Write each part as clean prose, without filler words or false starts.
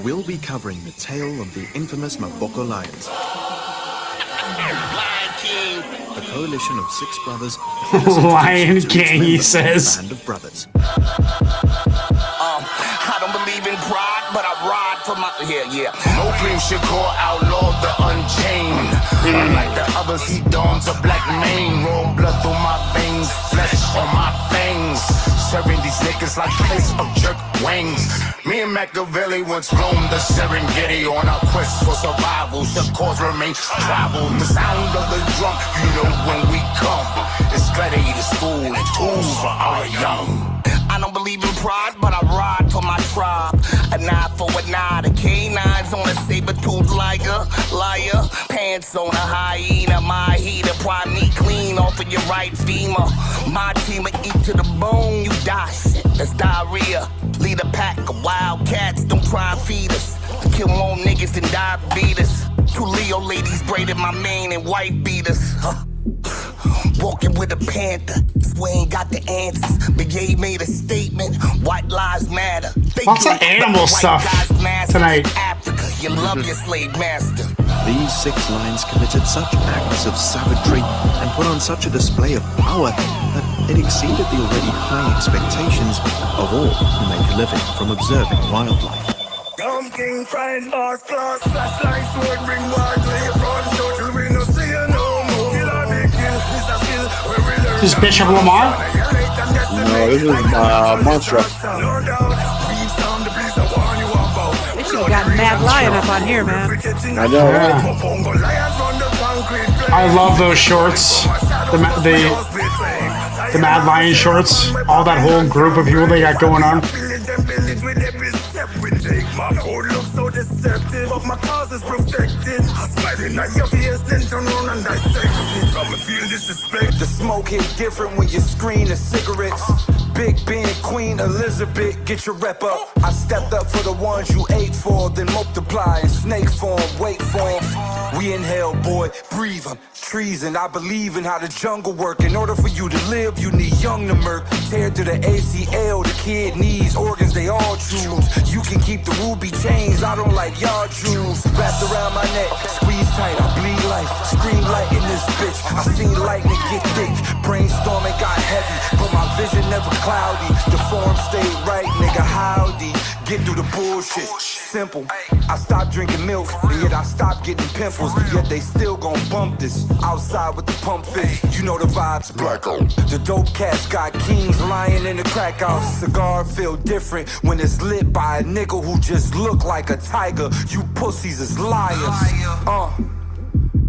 we'll be covering the tale of the infamous Mapogo Lions. Lion King. A coalition of 6 brothers. Lion King, he says. Band of brothers. I don't believe in pride, but I ride for my Mopreme Shakur outlawed the unchained. Unlike the others, he dons a black mane. Raw blood through my veins, flesh on my fangs. Serving these niggas like plates of jerk wings. Me and Machiavelli once roamed the Serengeti on our quest for survival. The cause remains tribal. The sound of the drum, you know when we come. It's gladiator school and tools for our young. I don't believe in pride, but I ride for my tribe. An eye for an eye, the canines on a saber-toothed liar. Pants on a hyena, my heater, prime me clean off of your right femur. My team will eat to the bone, you die, shit, that's diarrhea. Lead a pack of wild cats, don't try and feed us. Kill more niggas than diabetes. 2 Leo ladies braided my mane and white beaters. Walking with a panther, swear ain't got the answers. Brigade made a statement, white lives matter. They lots of animal stuff tonight. Africa, you love your slave master. These 6 lions committed such acts of savagery and put on such a display of power that it exceeded the already high expectations of all who make a living from observing wildlife. King, fried, lost class, flashlight, sword, ring, wide, lay upon, total, we no see you no more. This is Bishop Lamont? No, this is Monstroe. Bishop got Mad Lion up on here, man. I know. Yeah. I love those shorts. The Mad Lion shorts. All that whole group of people they got going on. My whole look so deceptive, but my cause is protected. I smiling at your face, then turn around and dissect it. Come and feel disrespect. The smoke hit different when you screen the cigarettes. Big Ben, Queen Elizabeth, get your rep up. I stepped up for the ones you ate for, then multiply in snake form, wait for 'em. We inhale, boy, breathe 'em. Treason, I believe in how the jungle work. In order for you to live, you need young to murk. Tear to the ACL, the kid needs organs, they all choose. You can keep the ruby chains, I don't like y'all jewels. Wrapped around my neck, squeeze tight, I bleed life. Scream light in this bitch, I seen lightning get thick. Brainstorming got heavy, but my vision never cloudy. The form stayed right, nigga, howdy. Get through the bullshit, simple. I stopped drinking milk, and yet I stopped getting pimples. Yet they still gon' bump this. Outside with the pump fist, you know the vibes. Blackout. The dope cats got kings lying in the crack house. Cigar feel different when it's lit by a nigga who just look like a tiger. You pussies is liars.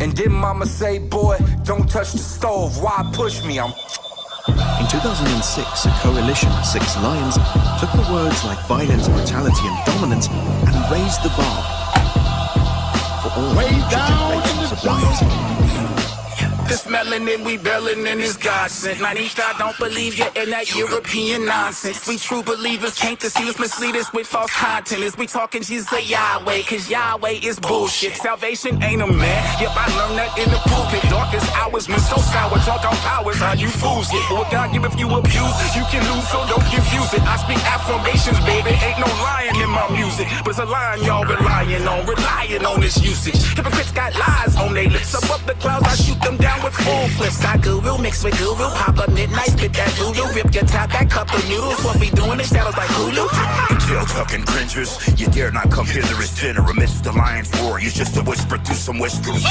And then mama say, boy, don't touch the stove. Why push me? In 2006, a coalition of 6 lions took the words like violence, brutality, and dominance and raised the bar for all future generations of lions. This melanin, we bellin' in this godsend. 95, don't believe you in that European nonsense. We true believers can't deceive us, mislead us with false content. As we talking Jesus Yahweh, cause Yahweh is bullshit. Salvation ain't a man, yep, I learned that in the pulpit. Darkest hours, been so sour, talk on powers, how you fools get. What God give if you abuse, you can lose, so don't confuse it. I speak affirmations, baby, ain't no lying in my music. But it's a line y'all relying on this usage. Hypocrites got lies on their lips, above the clouds, I shoot them down with full clips. I guru mix with guru, pop up midnight, spit that voodoo, rip your top, that cup of noodles. What we doing in shadows like Hulu. You tail tucking cringers, you dare not come hither as dinner amidst the lion's roar. You're just a whisper through some whispers.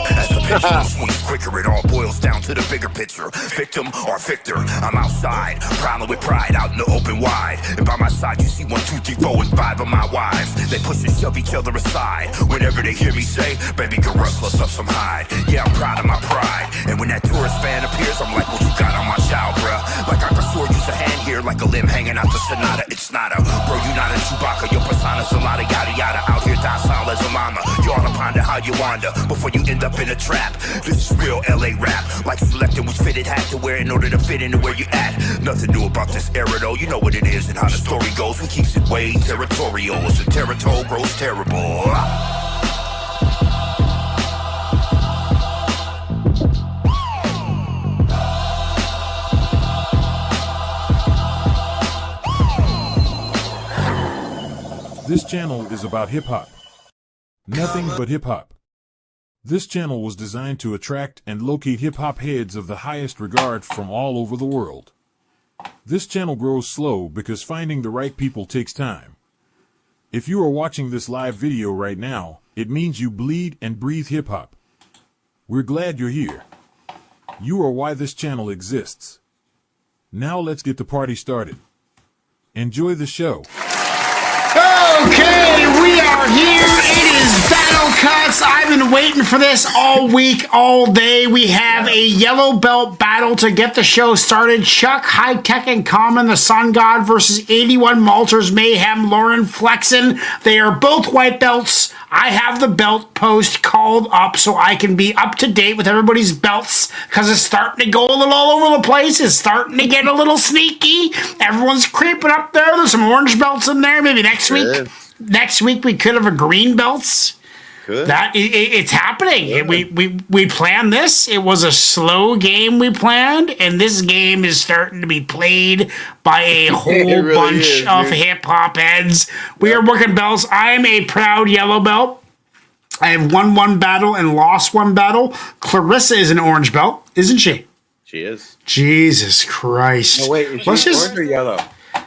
As the pendulum swings quicker, it all boils down to the bigger picture. Victim or victor, I'm outside, prowling with pride out in the open wide. And by my side, you see 1, 2, 3, 4, and 5 of my wives. They push and shove each other aside. Whenever they hear me say, baby girl, rustle us up some hide. Yeah, I'm proud of my pride. And when that tourist fan appears, I'm like, what you got on my child, bruh? Like I can sure use a hand here, like a limb hanging out the sonata. It's not a, bro, you not a Chewbacca. Your persona Salada, yada yada. Out here docile as a llama. You ought to ponder how you wander before you end up in a trap. This is real LA rap, like selecting which fitted hat to wear in order to fit into where you at. Nothing new about this era though, you know what it is and how the story goes. Who keeps it way territorial as the territory grows terrible. This channel is about hip-hop. Nothing but hip-hop. This channel was designed to attract and locate hip-hop heads of the highest regard from all over the world. This channel grows slow because finding the right people takes time. If you are watching this live video right now, it means you bleed and breathe hip-hop. We're glad you're here. You are why this channel exists. Now let's get the party started. Enjoy the show. Okay, we are here. It is Battle Cuts. I've been waiting for this all week, all day. We have a yellow belt battle to get the show started. Chuck, Hi-Tek, and Common, the Sun God versus 81 Malters, Meyhem, Lauren, Flexxin. They are both white belts. I have the belt post called up so I can be up to date with everybody's belts because it's starting to go a little all over the place. It's starting to get a little sneaky. Everyone's creeping up there. There's some orange belts in there. Maybe next week. Next week we could have a green belts. Good. It's happening. We planned this. It was a slow game we planned, and this game is starting to be played by a whole really bunch of dude. hip-hop heads. We are working belts. I'm a proud yellow belt. I have won one battle and lost one battle. Clarissa is an orange belt, isn't she? She is. Jesus Christ. No, wait, is she orange or yellow?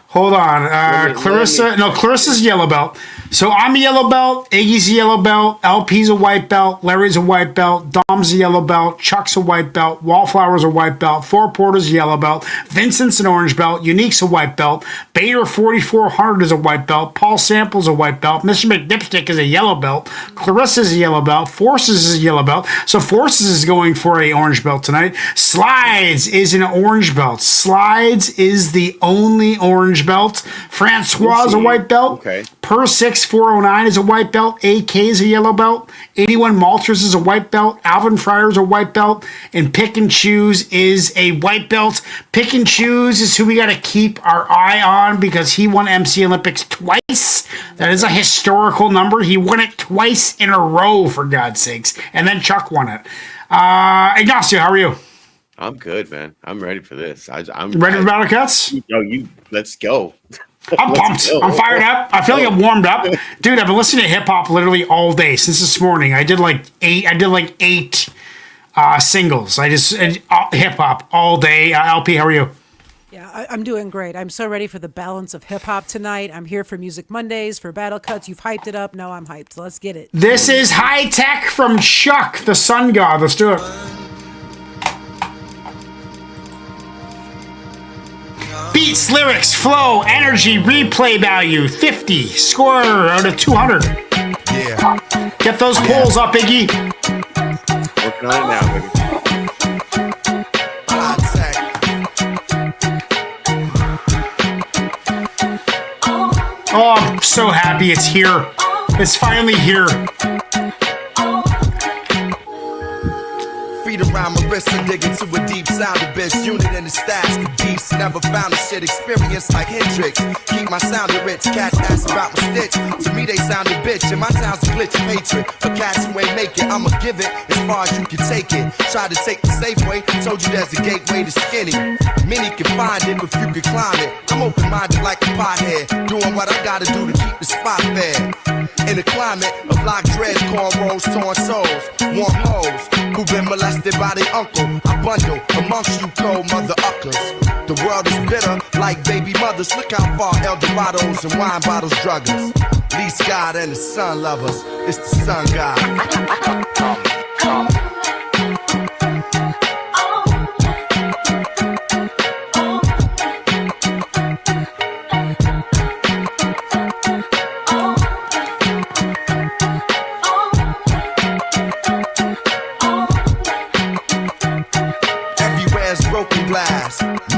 Hold on. Clarissa's yellow belt. So I'm a yellow belt, Iggy's a yellow belt, LP's a white belt, Larry's a white belt, Dom's a yellow belt, Chuck's a white belt, Wallflower's a white belt, Four Porter's a yellow belt, Vincent's an orange belt, Unique's a white belt, Bader 4400 is a white belt, Paul Sample's a white belt, Mr. McDipstick is a yellow belt, Clarissa's a yellow belt, Forces is a yellow belt, so Forces is going for a orange belt tonight. Slides is an orange belt. Slides is the only orange belt. Francois is a white belt. Okay. Per 6409 is a white belt. AK is a yellow belt. 81 Malters is a white belt. Alvin Fryer is a white belt. And Pick and Choose is a white belt. Pick and Choose is who we got to keep our eye on because he won MC Olympics twice. That is a historical number. He won it twice in a row, for God's sakes. And then Chuck won it. Ignacio, how are you? I'm good, man. I'm ready for this. I'm Ready for Battle Cuts? Let's go. I'm pumped. I'm fired up. I feel like I'm warmed up. Dude, I've been listening to hip hop literally all day since this morning. I did like eight singles. I just hip hop all day. LP, how are you? Yeah, I'm doing great. I'm so ready for the balance of hip hop tonight. I'm here for Music Mondays, for Battle Cuts. You've hyped it up. Now I'm hyped. So let's get it. This is Hi-Tek from Chuck, the Sun God. Let's do it. Beats, lyrics, flow, energy, replay value, 50. Score out of 200. Yeah. Get those polls up, Iggy. Working on it now, baby. Oh, I'm so happy it's here. It's finally here. Feet around my wrist and dig into a deep sound abyss. Unit in the stats, the beast. Never found a shit experience like Hendrix. Keep my sound rich. Cats ask about my stitch. To me they sound a bitch, and my sound's a glitch of hatred. For cats who ain't make it, I'ma give it as far as you can take it. Try to take the safe way. Told you there's a gateway to skinny. Many can find it if you can climb it. I'm open-minded like a pothead, doing what I gotta do to keep the spot fed. In a climate of lock dreads, cornrows, torn souls, warm hoes who've been molested by their uncle. I bundle amongst you cold mother uckers. The world is bitter like baby mothers. Look how far Eldorados and wine bottles drug us. Least God and the sun lovers. It's the sun God.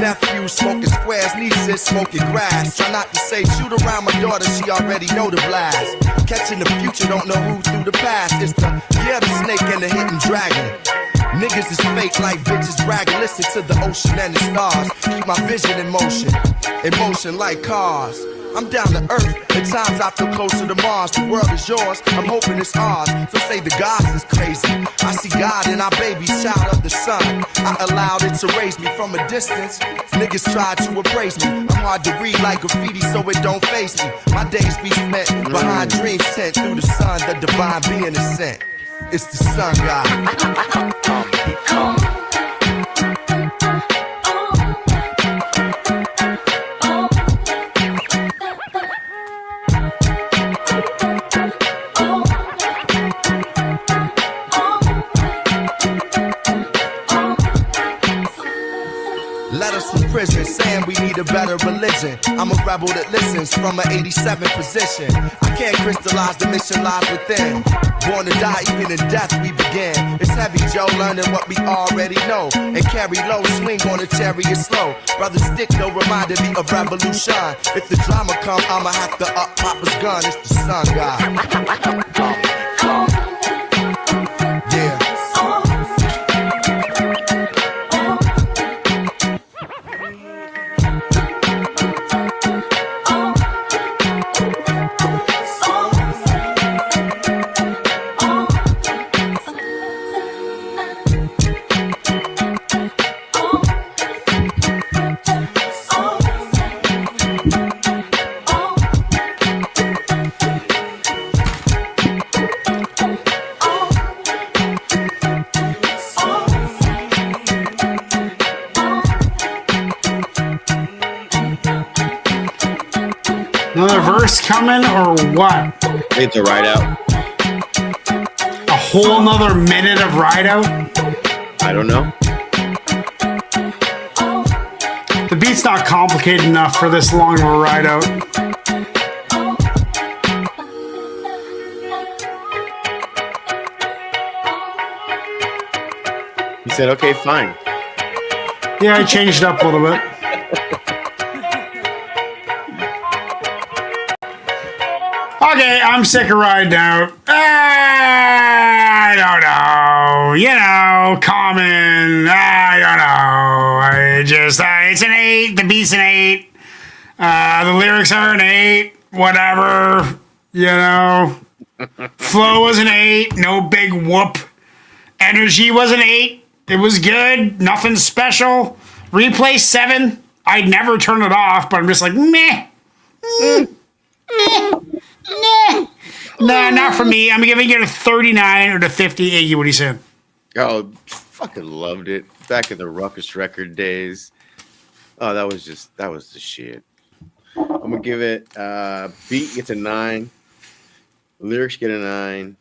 Nephew smoking squares, nieces smoking grass. Try not to say shoot around my daughter, she already know the blast. Catching the future, don't know who through the past. It's the snake and the hidden dragon. Niggas is fake like bitches bragging. Listen to the ocean and the stars. Keep my vision in motion like cars. I'm down to earth. At times I feel closer to Mars. The world is yours, I'm hoping it's ours. Some say the gods is crazy. I see God in our baby, child of the sun. I allowed it to raise me from a distance. Niggas try to appraise me. I'm hard to read like graffiti, so it don't face me. My days be spent behind dreams sent through the sun. The divine being is sent. It's the sun god. Letters from prison saying we need a better religion. I'm a rebel that listens from an 87 position. I can't crystallize, the mission lies within. Born to die, even in death we begin. It's heavy, Joe, learning what we already know. And carry low, swing on a chariot slow. Brother Stick, no reminded me of revolution. If the drama come, I'ma have to up Papa's gun. It's the sun god. Yeah. Another verse coming or what? It's a ride out. A whole nother minute of ride out? I don't know. The beat's not complicated enough for this long of a ride out. He said, okay, fine. Yeah, I changed it up a little bit. Okay, I'm sick of riding out. I don't know. You know, common. I don't know. It's an 8. The beat's an 8. The lyrics are an 8. Whatever. You know. Flow was an 8. No big whoop. Energy was an 8. It was good. Nothing special. Replay 7. I'd never turn it off, but I'm just like, meh. Meh. Nah, not for me. I'm giving it a 39 or a 50. Iggy, what are you saying? Oh, fucking loved it. Back in the Ruckus record days. Oh, that was the shit. I'm gonna give it beat gets a 9. Lyrics get a 9.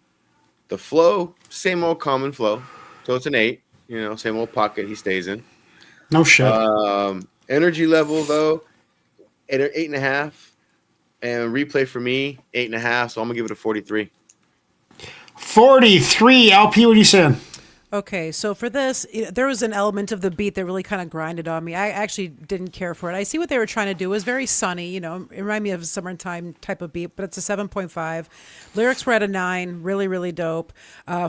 The flow, same old common flow. So it's an 8. You know, same old pocket he stays in. No shit. Energy level though, 8.5. And replay for me, 8.5. So I'm gonna give it a 43. 43. LP, what are you saying? Okay, so for this, there was an element of the beat that really kind of grinded on me. I actually didn't care for it. I see what they were trying to do. It was very sunny, you know, it reminded me of a summertime type of beat, but it's a 7.5. Lyrics were at a 9, really, really dope.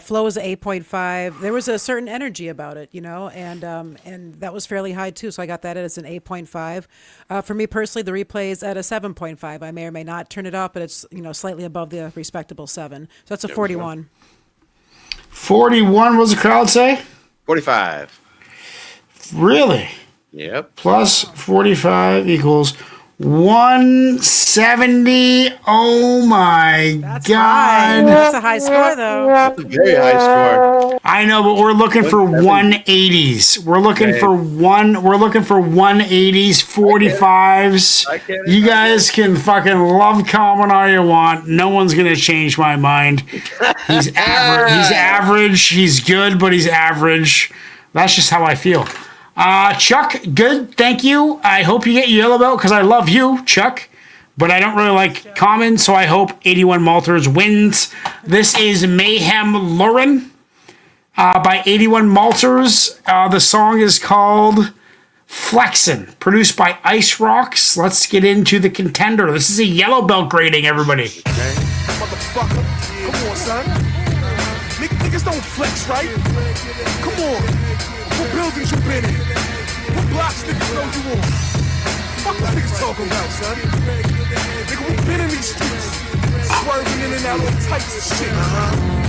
Flow was 8.5. There was a certain energy about it, you know, and that was fairly high too, so I got that as an 8.5. For me personally, the replay is at a 7.5. I may or may not turn it up, but it's, you know, slightly above the respectable 7. So that's a 41. 41, what does the crowd say? 45. Really? Yep. Plus 45 equals 170. Oh my That's God. high. That's a high score, though. That's a very high score. I know, but we're looking for 180s. We're looking for 180s, 45s. You guys can fucking love Common all you want. No one's gonna change my mind. He's average. He's average. He's good, but he's average. That's just how I feel. Chuck, good. Thank you. I hope you get your yellow belt because I love you, Chuck. But I don't really like Common, so I hope 81 Malters wins. This is Meyhem Lauren by 81 Malters. The song is called Flexxin, produced by Ice Rocks. Let's get into the contender. This is a yellow belt grading, everybody. Motherfucker, come on, son. Niggas don't flex, right? Come on. What buildings you been in? What blocks niggas know you on? Fuck what niggas talking about, son? Nigga, we been in these streets. Swerving in and out all types of shit.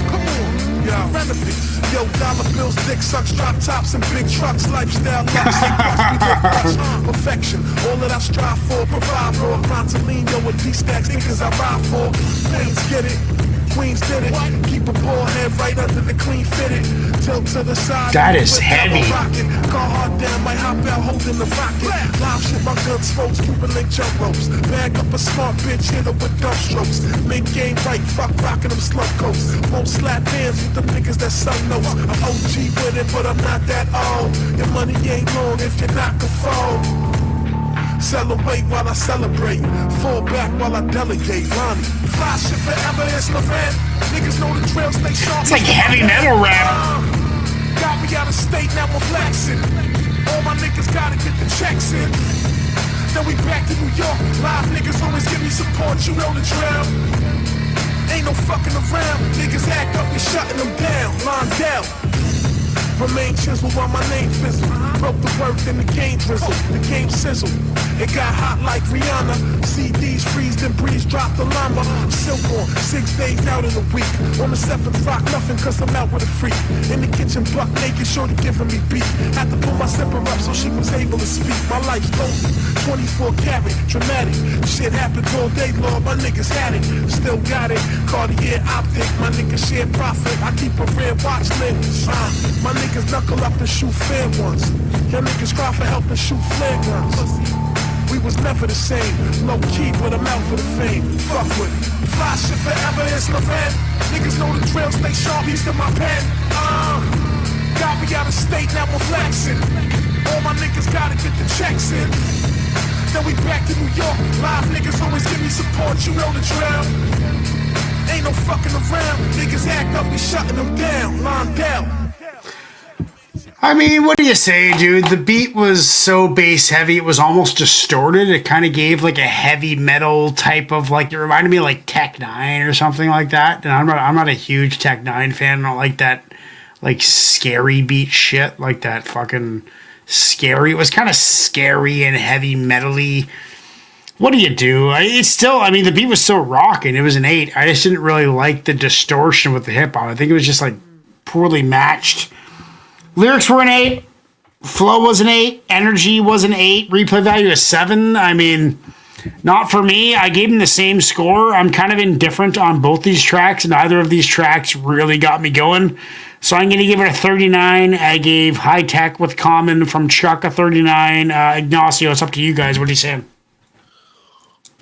Come on, yo, remedy. Yo, dollar bills, dick sucks, drop tops and big trucks. Lifestyle, perfection. All that I strive for, provide for. Montalino with D-stacks, niggas I ride for. Queens get it. Queens did it. Keep a ball head right under the clean fitted. Tilt to the side. That is heavy. Car hard down, might hop out holding the rocket. Live shit, my guns folks, Cuban link jump ropes. Bag up a smart bitch, hit her with dump strokes. Make game right, fuck rockin' them slump coats. Won't slap hands with the niggas that sun notes. I'm OG with it, but I'm not that old. Your money ain't long if you're not the fold. Celebrate while I celebrate. Fall back while I delegate. Lonnie, fly shit forever, it's Lamont. Niggas know the trail, stay sharp. It's like heavy metal rap. Got me out of state, now I'm flexing. All my niggas gotta get the checks in. Then we back to New York. Live niggas always give me support, you know the drill. Ain't no fucking around. Niggas act up, we shutting them down. Line down. Remain chiseled while my name fizzled. Broke the work, then the game drizzled. The game sizzled. It got hot like Rihanna. CDs freeze, then breeze drop the llama. Silk on, 6 days out in a week. On the 7th rock, nothing cause I'm out with a freak. In the kitchen, buck naked, shorty giving me beat. Had to pull my zipper up so she was able to speak. My life's golden, 24 karat, dramatic. Shit happened all day long, my niggas had it. Still got it, Cartier optic. My niggas share profit, I keep a red watch lit. My niggas knuckle up and shoot fair ones. Y'all niggas cry for help and shoot flare guns. We was never the same. Low key, but I'm out for the fame. Fuck with it. Fly shit forever, it's Lamont. Niggas know the drill, stay sharp, he's to my pen. Got me out of state, now I'm flexing. All my niggas gotta get the checks in. Then we back to New York. Live niggas always give me support, you know the drill. Ain't no fucking around. Niggas act up, we shutting them down. Line down. I mean, what do you say, dude? The beat was so bass heavy, it was almost distorted. It kind of gave like a heavy metal type of like, it reminded me of like Tech 9 or something like that. And I'm not a huge Tech 9 fan. I don't like that like scary beat shit, like that fucking scary. It was kind of scary and heavy metal-y. What do you do? It's still, I mean, the beat was still rocking. It was an 8. I just didn't really like the distortion with the hip hop. I think it was just like poorly matched. Lyrics were an 8. Flow was an 8. Energy was an 8. Replay value is 7. I mean, not for me. I gave them the same score. I'm kind of indifferent on both these tracks. Neither of these tracks really got me going. So I'm going to give it a 39. I gave Hi-Tek with Common from Chuck a 39. Ignacio, it's up to you guys. What are you saying?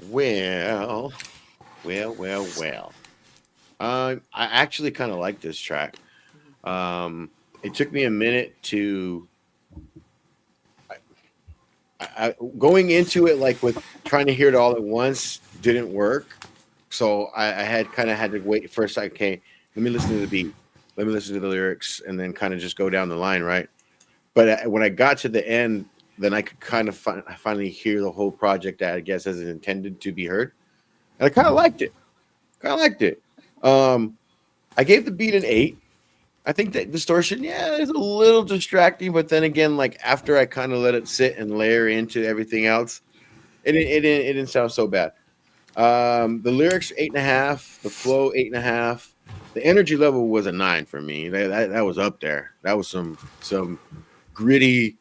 Well. I actually kind of like this track. It took me a minute to I going into it, like with trying to hear it all at once didn't work. So I had to wait first. Okay, let me listen to the beat. Let me listen to the lyrics and then kind of just go down the line. Right. But when I got to the end, then I could kind of finally hear the whole project that I guess as intended to be heard. And I kind of liked it. I gave the beat an 8. I think that distortion, is a little distracting, but then again, like after I kind of let it sit and layer into everything else, it didn't sound so bad. The lyrics 8.5, the flow 8.5, the energy level was a 9 for me. That was up there. That was some gritty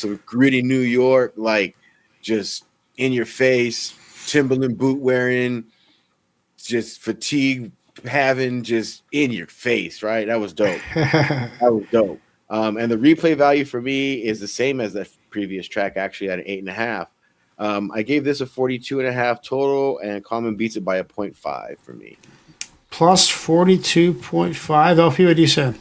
New York, like just in your face, Timberland boot wearing, just fatigue having, just in your face, right? That was dope. And the replay value for me is the same as the previous track, actually at an 8.5. I gave this a 42.5 total, and Common beats it by a 0.5 for me. Plus 42.5. LP, what do you say?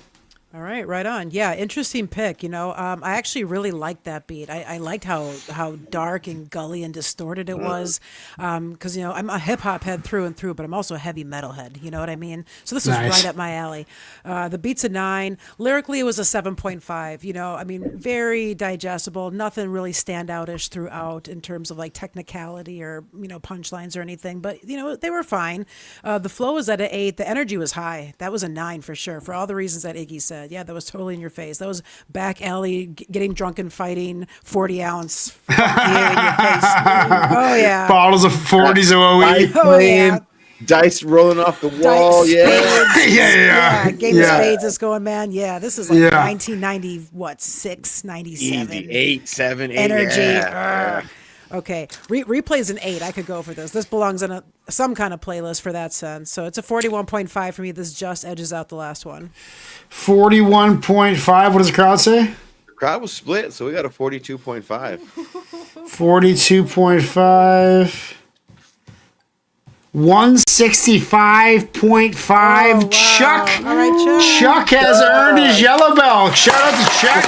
All right, right on. Yeah, interesting pick. I actually really liked that beat. I liked how dark and gully and distorted it was. Because, I'm a hip hop head through and through, but I'm also a heavy metal head. You know what I mean? So this was right up my alley. The beat's a 9. Lyrically, it was a 7.5. Very digestible. Nothing really standoutish throughout in terms of like technicality or, punchlines or anything. But, they were fine. The flow was at an 8. The energy was high. That was a 9 for sure, for all the reasons that Iggy said. Yeah, that was totally in your face. That was back alley, getting drunk and fighting, 40-ounce. Fuck you in your face. Oh, yeah. Bottles of 40s of OE. Oh, yeah. Dice rolling off the wall. Dice, Yeah. spades. Yeah. Game of Spades is going, man. Yeah, this is like Yeah. 1990, 97. Easy. 8, 7, 8. Energy. Yeah. Okay, replay's an 8. I could go for this. This belongs on some kind of playlist for that sense. So it's a 41.5 for me. This just edges out the last one. 41.5. What does the crowd say? The crowd was split, so we got a 42.5. 42.5. 165.5. Oh, wow. Chuck. All right, Chuck. Chuck has earned his yellow belt. Shout out to Chuck.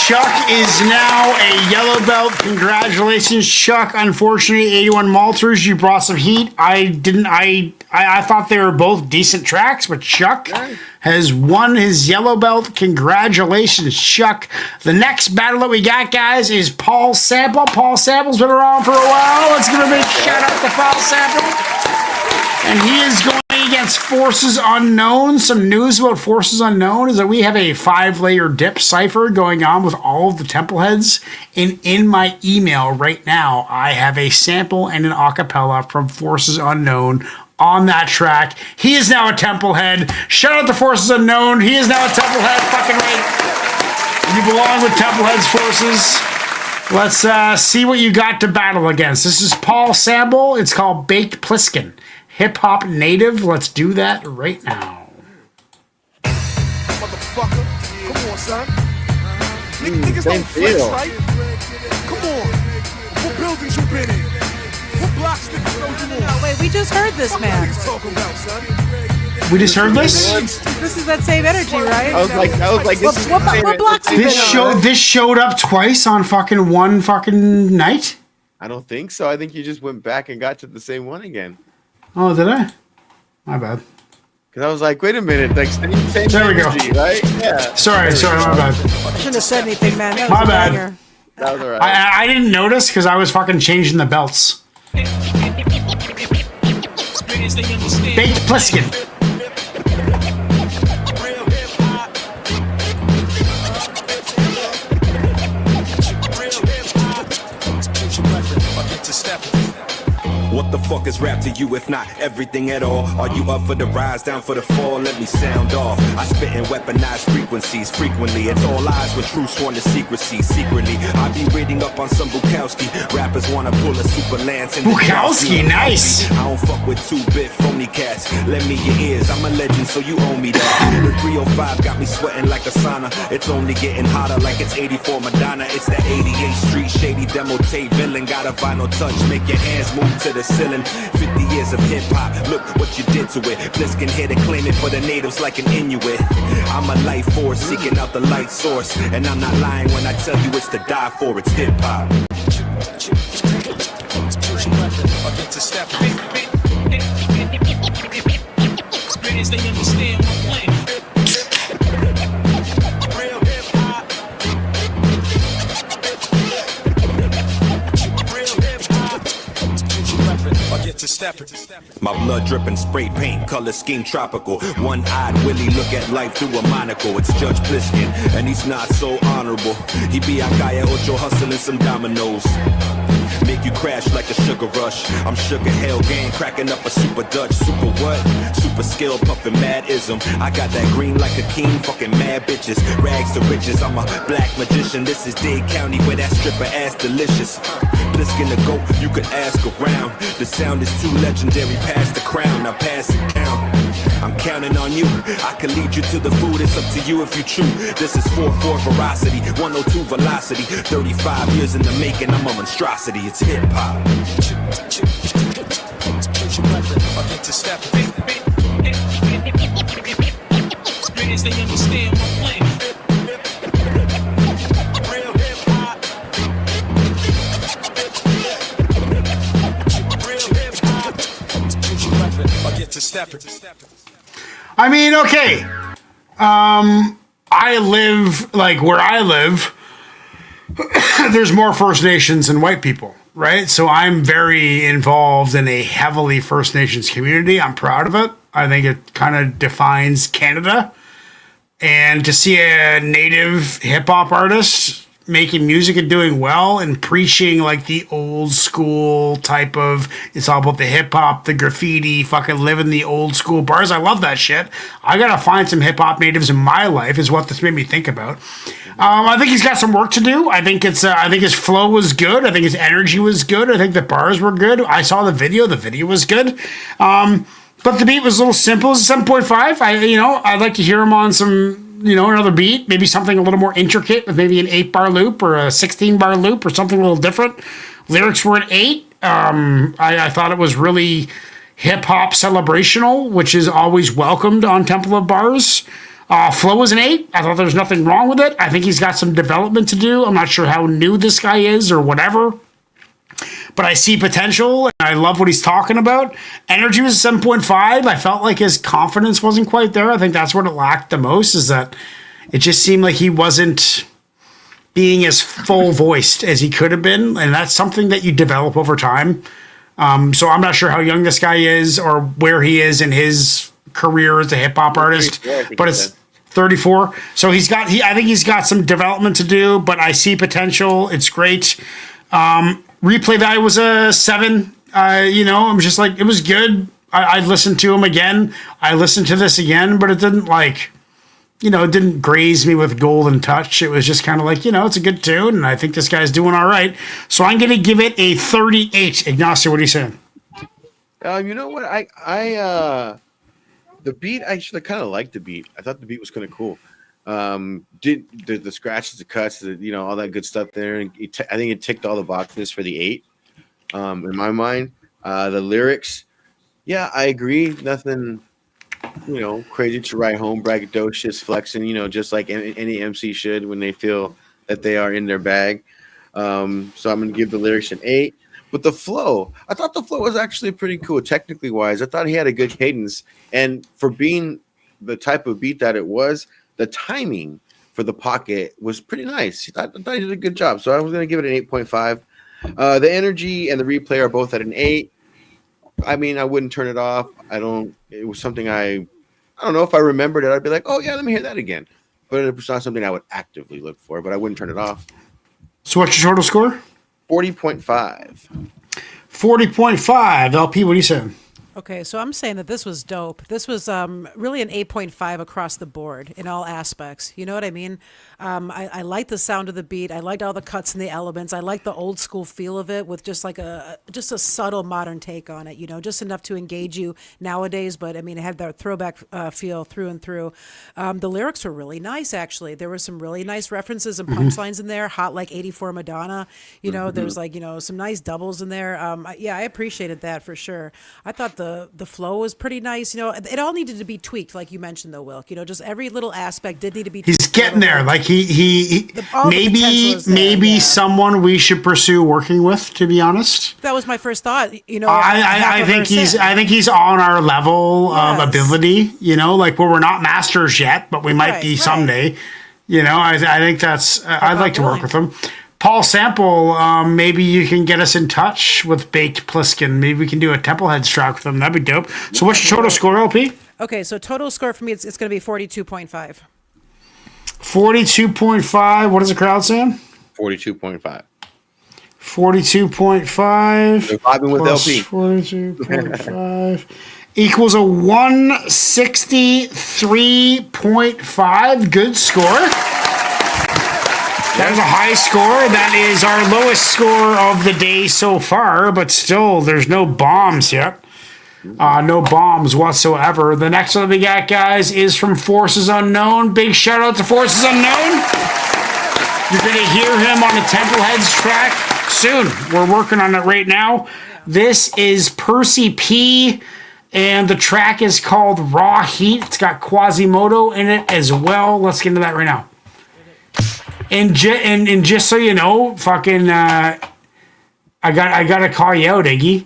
Chuck is now a yellow belt. Congratulations, Chuck. Unfortunately, 81 Malters, you brought some heat. I thought they were both decent tracks, but Chuck has won his yellow belt. Congratulations, Chuck. The next battle that we got, guys, is Paul Sample. Paul Sample's been around for a while. Let's give a big shout out to Paul Sample. And he is going against Forces Unknown. Some news about Forces Unknown is that we have a 5-layer dip cipher going on with all of the temple heads. And in my email right now, I have a sample and an acapella from Forces Unknown on that track. He is now a temple head. Shout out to Forces Unknown. He is now a temple head. Fucking right. You belong with temple heads, Forces. Let's see what you got to battle against. This is Paul Sample. It's called Baked Pliskin. Hip Hop Native. Let's do that right now. Motherfucker, come on, son. Niggas same don't flex, feel. right? Come on. What buildings you been in? What blocks niggas know you on? No, wait, we just heard this, What man. niggas talking about, son? We just heard this. This is that same energy, right? I was like, this is What blocks you This been on? this showed up twice on fucking one fucking night. I don't think so. I think you just went back and got to the same one again. Oh, did I? My bad. Because I was like, wait a minute, like same There we go. energy, right? Yeah. Sorry, my bad. Shouldn't have said anything, man. That was My a bad. banger. That was all right. I didn't notice because I was fucking changing the belts. Baked Pliskin. What the fuck is rap to you if not everything at all? Are you up for the rise, down for the fall? Let me sound off. I spit in weaponized frequencies frequently. It's all lies with true sworn to secrecy. Secretly, I be reading up on some Bukowski. Rappers wanna pull a super lance in the Bukowski, nice. I don't fuck with 2-bit phony cats. Lend me your ears, I'm a legend, so you owe me that. The 305 got me sweating like a sauna. It's only getting hotter like it's 84 Madonna. It's that 88th Street shady demo tape villain. Got a vinyl touch, make your hands move to the ceiling. 50 years of hip-hop, look what you did to it. Bliskin here to claim it for the natives like an Inuit. I'm a life force seeking out the light source, and I'm not lying when I tell you it's to die for. It's hip-hop. They understand my plan. My blood dripping, spray paint, color scheme tropical. One-eyed Willie look at life through a monocle. It's Judge Pliskin, and he's not so honorable. He be a calle ocho hustling some dominoes. Make you crash like a sugar rush. I'm sugar hell gang, cracking up a super Dutch. Super what? Super skill, puffin' mad-ism. I got that green like a king, fucking mad bitches. Rags to riches, I'm a black magician. This is Dade County where that stripper ass delicious. Bliskin to go, you could ask around. The sound is too legendary, pass the crown, now pass it down. I'm counting on you, I can lead you to the food, it's up to you if you chew. This is 4-4 veracity, 102 velocity. 35 years in the making, I'm a monstrosity, it's hip-hop. They understand my plan. I mean, okay. I live, like, where I live, there's more First Nations than white people, right? So I'm very involved in a heavily First Nations community. I'm proud of it. I think it kind of defines Canada. And to see a native hip hop artist making music and doing well and preaching like the old school type of, it's all about the hip hop, the graffiti, fucking living the old school bars. I love that shit. I gotta find some hip hop natives in my life, is what this made me think about. I think he's got some work to do. I think I think his flow was good. I think his energy was good. I think the bars were good. I saw the video. The video was good. But the beat was a little simple. It's a 7.5. I'd like to hear him on some, another beat, maybe something a little more intricate with maybe an 8-bar loop or a 16-bar loop or something a little different. Lyrics were an 8. I thought it was really hip-hop celebrational, which is always welcomed on Temple of Bars. Flow was an 8. I thought there was nothing wrong with it. I think he's got some development to do. I'm not sure how new this guy is or whatever. But I see potential, and I love what he's talking about. Energy was 7.5. I felt like his confidence wasn't quite there. I think that's what it lacked the most, is that it just seemed like he wasn't being as full-voiced as he could have been, and that's something that you develop over time. So I'm not sure how young this guy is or where he is in his career as a hip-hop artist, but it's 34. So I think he's got some development to do, but I see potential. It's great. Replay value was a 7. I'm just like, it was good. I listened to him again. I listened to this again, but it didn't it didn't graze me with golden touch. It was just kind of like, it's a good tune, and I think this guy's doing all right. So I'm going to give it a 38. Ignacio, what are you saying? You know what? I the beat, I actually kind of liked the beat. I thought the beat was kind of cool. Did the scratches, the cuts, all that good stuff there. And I think it ticked all the boxes for the 8. In my mind, the lyrics, yeah, I agree. Nothing, crazy to write home, braggadocious, flexing, just like any MC should when they feel that they are in their bag. So I'm going to give the lyrics an 8. But the flow, I thought the flow was actually pretty cool, technically wise. I thought he had a good cadence. And for being the type of beat that it was, the timing for the pocket was pretty nice. I thought he did a good job. So I was going to give it an 8.5. The energy and the replay are both at an 8. I mean, I wouldn't turn it off. It was something I don't know if I remembered it. I'd be like, oh, yeah, let me hear that again. But it's not something I would actively look for, but I wouldn't turn it off. So what's your total score? 40.5. 40.5. LP, what are you saying? Okay, so I'm saying that this was dope. This was really an 8.5 across the board in all aspects. You know what I mean? I like the sound of the beat. I liked all the cuts and the elements. I like the old school feel of it with just like a subtle modern take on it. Just enough to engage you nowadays. But I mean, it had that throwback feel through and through. The lyrics were really nice, actually. There were some really nice references and punchlines in there. Hot like 84 Madonna. There was some nice doubles in there. I appreciated that for sure. I thought the flow was pretty nice. It all needed to be tweaked, like you mentioned, though, Wilk. Just every little aspect did need to be tweaked. He's getting there. Like he maybe someone we should pursue working with, to be honest. That was my first thought. I think he's on our level of ability, like where we're not masters yet, but we might be someday. I think that's I'd like to work with him. Paul Sample, maybe you can get us in touch with Baked Pliskin. Maybe we can do a Templeheads track with him. That'd be dope. So what's your total score, LP? Okay, so total score for me, it's going to be 42.5. 42.5. What is the crowd saying? 42.5. 42.5. They're vibing with LP. 42.5 equals a 163.5. Good score. That is a high score. That is our lowest score of the day so far, but still, there's no bombs yet. No bombs whatsoever. The next one we got, guys, is from Forces Unknown. Big shout out to Forces Unknown. You're going to hear him on the Templeheads track soon. We're working on it right now. This is Percy P, and the track is called Raw Heat. It's got Quasimodo in it as well. Let's get into that right now. And just so you know, fucking, I got to call you out, Iggy.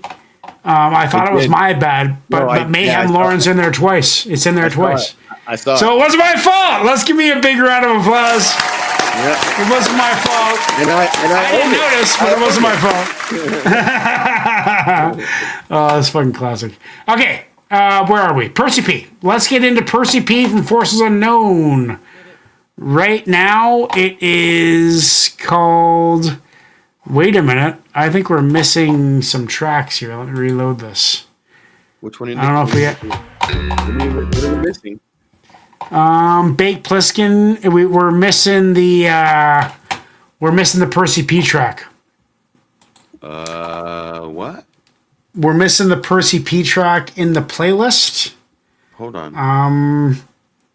I thought it was my bad, but Meyhem Lauren's in there twice. It's in there twice. I saw it. So it wasn't my fault. Let's give me a big round of applause. Yep. It wasn't my fault. And I didn't notice, but it wasn't my fault. Oh, that's fucking classic. Okay, Where are we? Percy P. Let's get into Percy P from Forces Unknown. Right now, it is called... Wait a minute. I think we're missing some tracks here. Let me reload this. Which one? I don't know if we got... What are we missing? Baked Pliskin. We're missing the... we're missing the Percy P track. What? We're missing the Percy P track in the playlist. Hold on.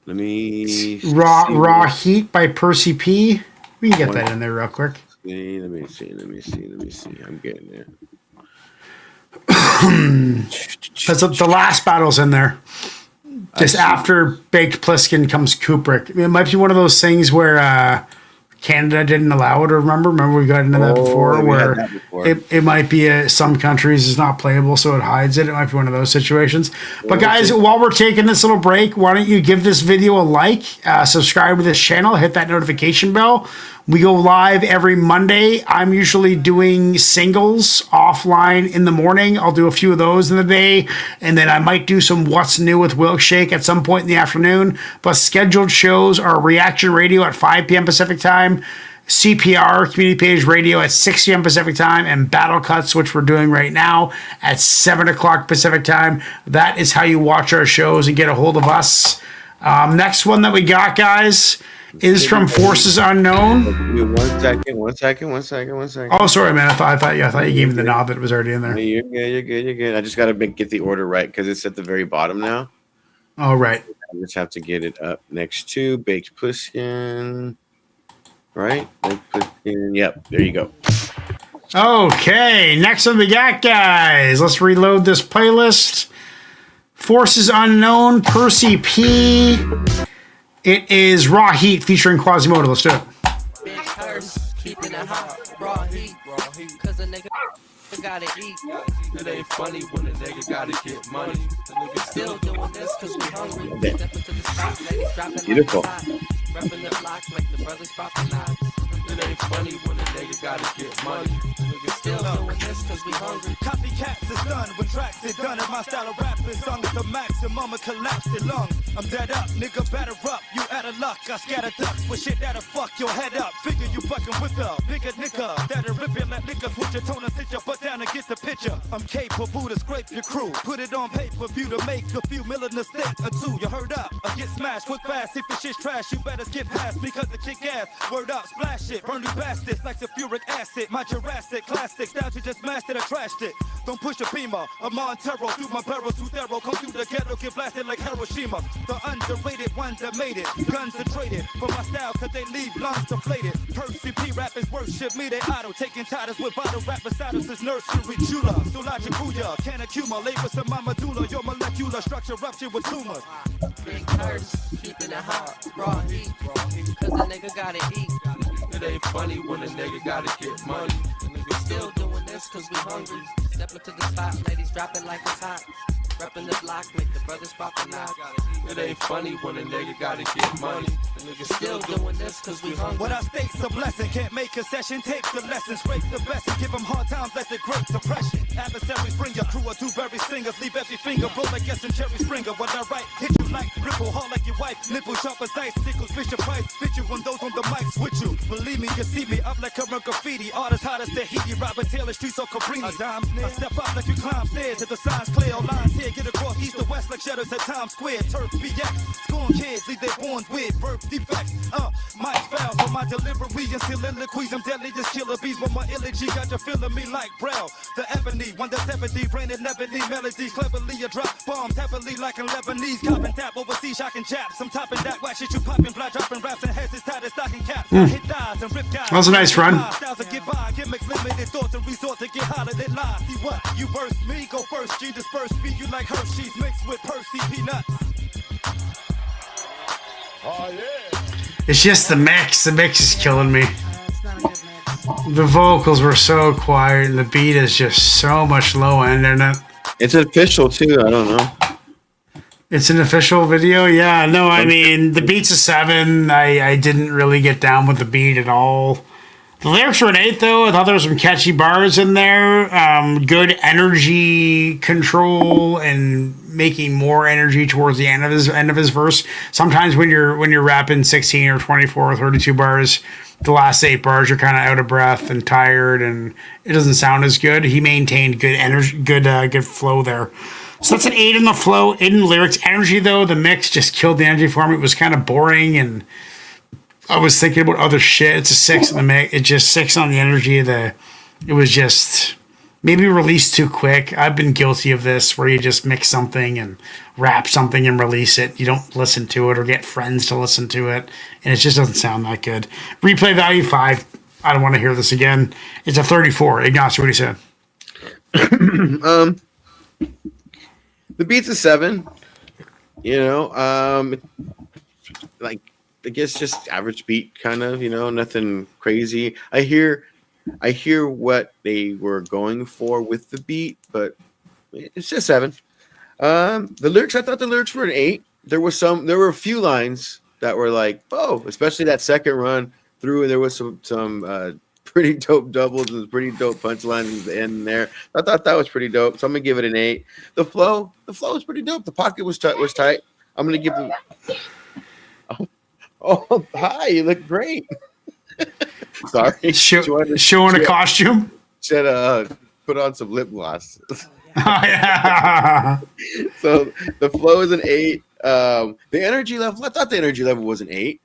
Let me Raw Heat by Percy P. We can get that in there real quick. Let me see. I'm getting there. Because the last battle's in there. Just after Baked Pliskin comes Kubrick. It might be one of those things where Canada didn't allow it. Remember we got into that before, where it might be some countries is not playable, so it hides it. It might be one of those situations. But guys, while we're taking this little break, why don't you give this video a like, subscribe to this channel, hit that notification bell. We go live every Monday. I'm usually doing singles offline in the morning. I'll do a few of those in the day, and then I might do some What's New with Wilkshake at some point in the afternoon. But scheduled shows are Reaction Radio at 5 p.m. Pacific Time, CPR, Community Page Radio, at 6 p.m. Pacific Time, and Battle Cuts, which we're doing right now, at 7 o'clock Pacific Time. That is how you watch our shows and get a hold of us. Next one that we got, guys, is from Forces Unknown. One second. Oh, sorry, man. I thought you gave me the nod that it was already in there. You're good. I just got to get the order right because it's at the very bottom now. Oh, right. I just have to get it up next to Baked Pliskin. Right? Baked Pliskin. Yep, there you go. Okay, next one we got, guys. Let's reload this playlist. Forces Unknown, Percy P. It is Raw Heat featuring Quasimodo. Let's do it. Big purse, keeping it hot, raw heat, cause a nigga gotta eat. It ain't funny when a nigga gotta get money. The nigga still doing this cause we hungry. Step into the spot, ladies dropping Beautiful. like a hot. Repping the block like the brothers popping knots. It ain't funny when a nigga gotta get money. The nigga still doing this cause we hungry. Copycats is done when tracks is done, and my style of rap is sung at the maximum and collapsed it lung. I'm dead up, nigga, batter up. You out of luck, I scatter ducks with shit that'll fuck your head up. Figure you fucking with a bigger nigga that'll rip you, let niggas switch your tone and sit your butt down and get the picture. I'm capable to scrape your crew, put it on pay-per-view to make a few mil in a state or two. You heard up, I get smashed quick fast. If your shit's trash, you better skip past me cause the kick ass. Word up, splash it, burn you bastards like sulfuric acid. My Jurassic classic style, you just mashed it or trashed it. Don't push a beamer, a Montero through my barrel, too thorough. Come through the ghetto, get blasted like Hiroshima. The underrated one that made it, concentrated for my style, cause they leave lungs deflated. Percy P rappers worship me, they idol, taking titles with vital rap beside us is nursery chula. So logical, ya can accumulate with some my medulla, your molecular structure rupture with tumors. Big purse, keeping it hot, raw heat, cause a nigga gotta eat. It ain't funny when a nigga gotta get money. The nigga still doing this cause we hungry. Step into the spot, ladies dropping like it's hot. Reppin' the block, make the brothers pop a knock. It ain't funny when a nigga gotta get money. The nigga still doing this cause we hungry. What I state's a blessing, can't make a session, take the lesson, scrape the best and give them hard times like the Great Depression. Adversaries bring your crew of two-berry singers, leave every finger roll like guessing Jerry Springer. When I write, hit you like ripple, hard like your wife, nipple sharp as icicles, Fisher Price, fit you when those on the mics with you. Believe me, you see me up like current graffiti, artists hot as Tahiti, Robert Taylor, streets or Cabrini. I step up like you climb stairs, at the signs clear, lines here, get across east to west like shadows at Times Square, turf BX, scorn kids, leave their born with birth defects. My foul for my delivery and soliloquies, I'm deadly, just killer bees with my elegy, got you feeling me like Braille. The ebony, 1-70, branded never need melodies, cleverly you drop bombs, heavily like in Lebanese, cop and tap, overseas shocking chaps, I'm topping that whack shit you popping, blood dropping raps and heads as tight as stocking caps, hit dies and rip guys. That was a nice run. Styles to get by, gimmicks, limited thoughts and resort to get hotter than lies. See what? You verse me, go first, G disperse, feed you like Hershey's mixed with Percy peanuts. Oh yeah. It's just the mix. The mix is killing me. It's not a good mix. The vocals were so quiet, and the beat is just so much low end in it. It's official too. I don't know. It's an official video? Yeah, no, I mean, the beat's a 7. I didn't really get down with the beat at all. The lyrics were an 8, though. I thought there were some catchy bars in there. Good energy control and making more energy towards the end of his verse. Sometimes when you're rapping 16 or 24 or 32 bars, the last 8 bars you're kind of out of breath and tired, and it doesn't sound as good. He maintained good energy, good flow there. So that's an 8 in the flow, 8 in the lyrics. Energy though, the mix just killed the energy for me. It was kind of boring, and I was thinking about other shit. It's a 6 in the mix. It's just 6 on the energy. It was just maybe released too quick. I've been guilty of this, where you just mix something and rap something and release it. You don't listen to it or get friends to listen to it, and it just doesn't sound that good. Replay value 5. I don't want to hear this again. It's a 34. Ignacio, what do you say? The beat's a 7. You know, like, I guess just average beat, kind of. You know, nothing crazy. I hear what they were going for with the beat, but it's just 7. The lyrics, I thought the lyrics were an 8. There were a few lines that were like, oh, especially that second run through, and there was some pretty dope doubles and pretty dope punchlines at the end there. I thought that was pretty dope, so I'm gonna give it an 8. The flow was pretty dope. The pocket was tight. I'm gonna give it. Oh, hi! You look great. Sorry, showing a costume. Should put on some lip gloss. Oh, yeah. So the flow is an 8. The energy level, I thought the energy level was an 8.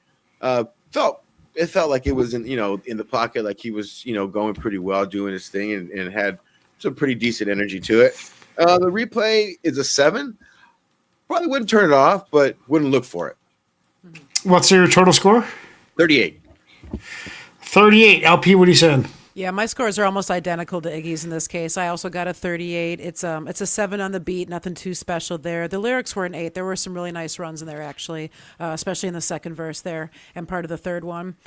It felt like it was in the pocket, like he was going pretty well, doing his thing, and had some pretty decent energy to it. The replay is a 7. Probably wouldn't turn it off, but wouldn't look for it. What's your total score? 38. 38. LP, what are you saying? Yeah, my scores are almost identical to Iggy's in this case. I also got a 38. It's a 7 on the beat, nothing too special there. The lyrics were an 8. There were some really nice runs in there, actually, especially in the second verse there and part of the third one.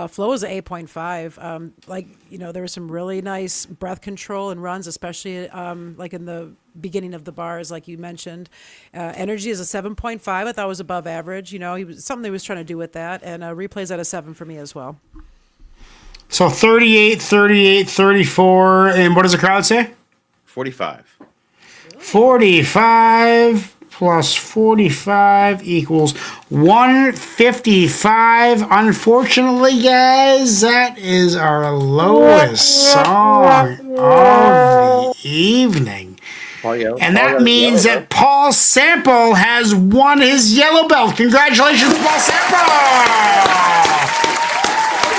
Flow is an 8.5. There was some really nice breath control and runs, especially like in the beginning of the bars, like you mentioned. Energy is a 7.5. I thought was above average. Something he was trying to do with that, and replays at a 7 for me as well. So 38, 38, 34, and what does the crowd say? 45. 45 plus 45 equals 155. Unfortunately, guys, that is our lowest song of the evening. And that means that Paul Sample has won his yellow belt. Congratulations, Paul Sample!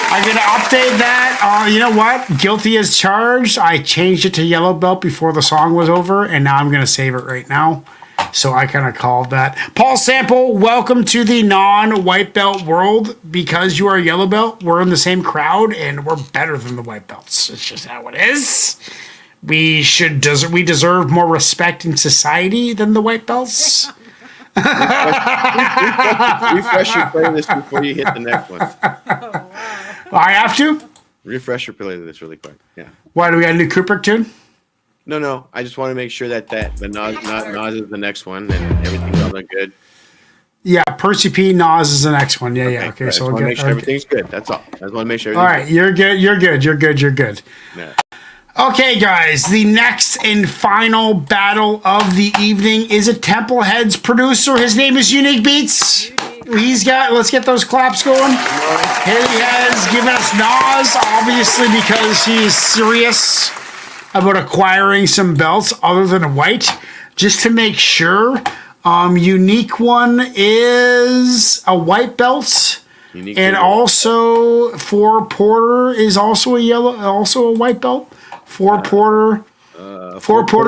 I'm going to update that. You know what? Guilty as charged. I changed it to yellow belt before the song was over, and now I'm going to save it right now. So I kind of called that. Paul Sample, welcome to the non-white belt world. Because you are a yellow belt, we're in the same crowd, and we're better than the white belts. It's just how it is. We deserve more respect in society than the white belts. Refresh your playlist before you hit the next one. I have to? Refresh your playlist really quick. Yeah. Why, do we got a new Kubrick tune? No. I just want to make sure that the Nas is the next one and everything's all good. Yeah, Percy P. Nas is the next one. Yeah. Okay, so we'll make sure everything's good. That's all. I just want to make sure. All right, you're good. You're good. Yeah. Okay, guys, the next and final battle of the evening is a Templeheads producer. His name is Unique Beats. Let's get those claps going. Here he has given us Nas, obviously, because he is serious about acquiring some belts other than a white. Just to make sure, Unique one is a white belt. Unique and also, Four Porter is also a white belt. Four Porter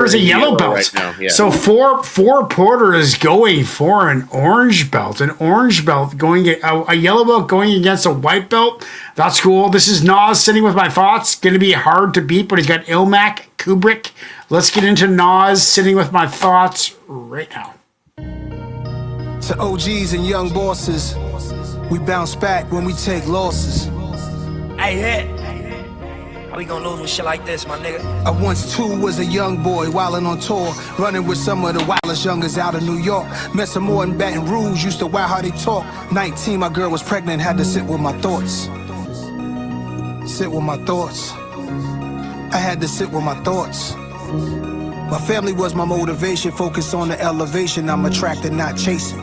is a yellow belt. Right now, yeah. So Four Porter is going for an orange belt. An orange belt a yellow belt going against a white belt. That's cool. This is Nas sitting with my thoughts. Going to be hard to beat, but he's got Ilmac, Kubrick. Let's get into Nas sitting with my thoughts right now. To OGs and young bosses, we bounce back when we take losses. Hey, hit. How we gonna lose with shit like this, my nigga? I once too was a young boy wildin' on tour, running with some of the wildest youngers out of New York. Met some more in Baton Rouge, used to wow how they talk. 19, my girl was pregnant, had to sit with my thoughts. I had to sit with my thoughts. My family was my motivation, focus on the elevation. I'm attracted, not chasing.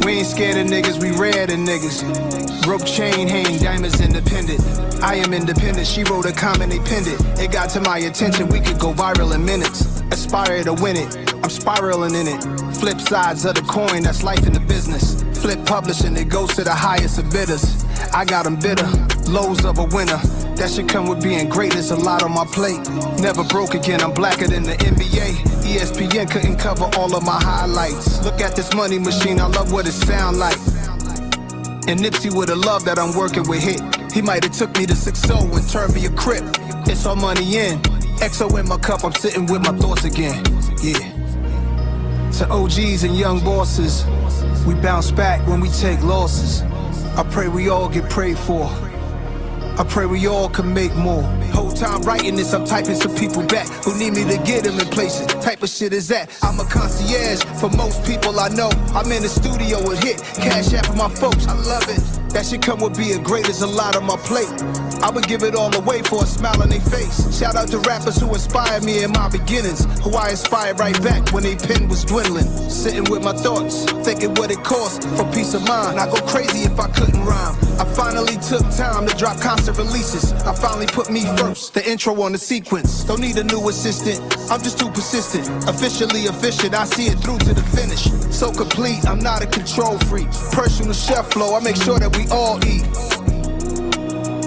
We ain't scared of niggas, we rare than niggas. Broke chain, hang diamonds independent. I am independent, she wrote a comment, they pinned it. It got to my attention, we could go viral in minutes. Aspire to win it, I'm spiraling in it. Flip sides of the coin, that's life in the business. Flip publishing, it goes to the highest of bidders. I got them bitter, lows of a winner. That should come with being great, there's a lot on my plate. Never broke again, I'm blacker than the NBA. ESPN couldn't cover all of my highlights. Look at this money machine, I love what it sound like. And Nipsey would've loved that I'm working with hit. He might've took me to 6-0 and turned me a crip. It's all money in, XO in my cup, I'm sitting with my thoughts again. Yeah. To OGs and young bosses, we bounce back when we take losses. I pray we all get prayed for. I pray we all can make more. Whole time writing this, I'm typing some people back who need me to get them in places. Type of shit is that? I'm a concierge for most people I know. I'm in the studio with hit, cash out for my folks. I love it. That shit come with being great, is a lot on my plate. I would give it all away for a smile on their face. Shout out to rappers who inspired me in my beginnings, who I inspired right back when their pen was dwindling. Sitting with my thoughts, thinking what it costs for peace of mind. I go crazy if I couldn't rhyme. I finally took time to drop constant releases. I finally put me first, the intro on the sequence. Don't need a new assistant, I'm just too persistent. Officially efficient, I see it through to the finish. So complete, I'm not a control freak. Personal chef flow, I make sure that we all eat.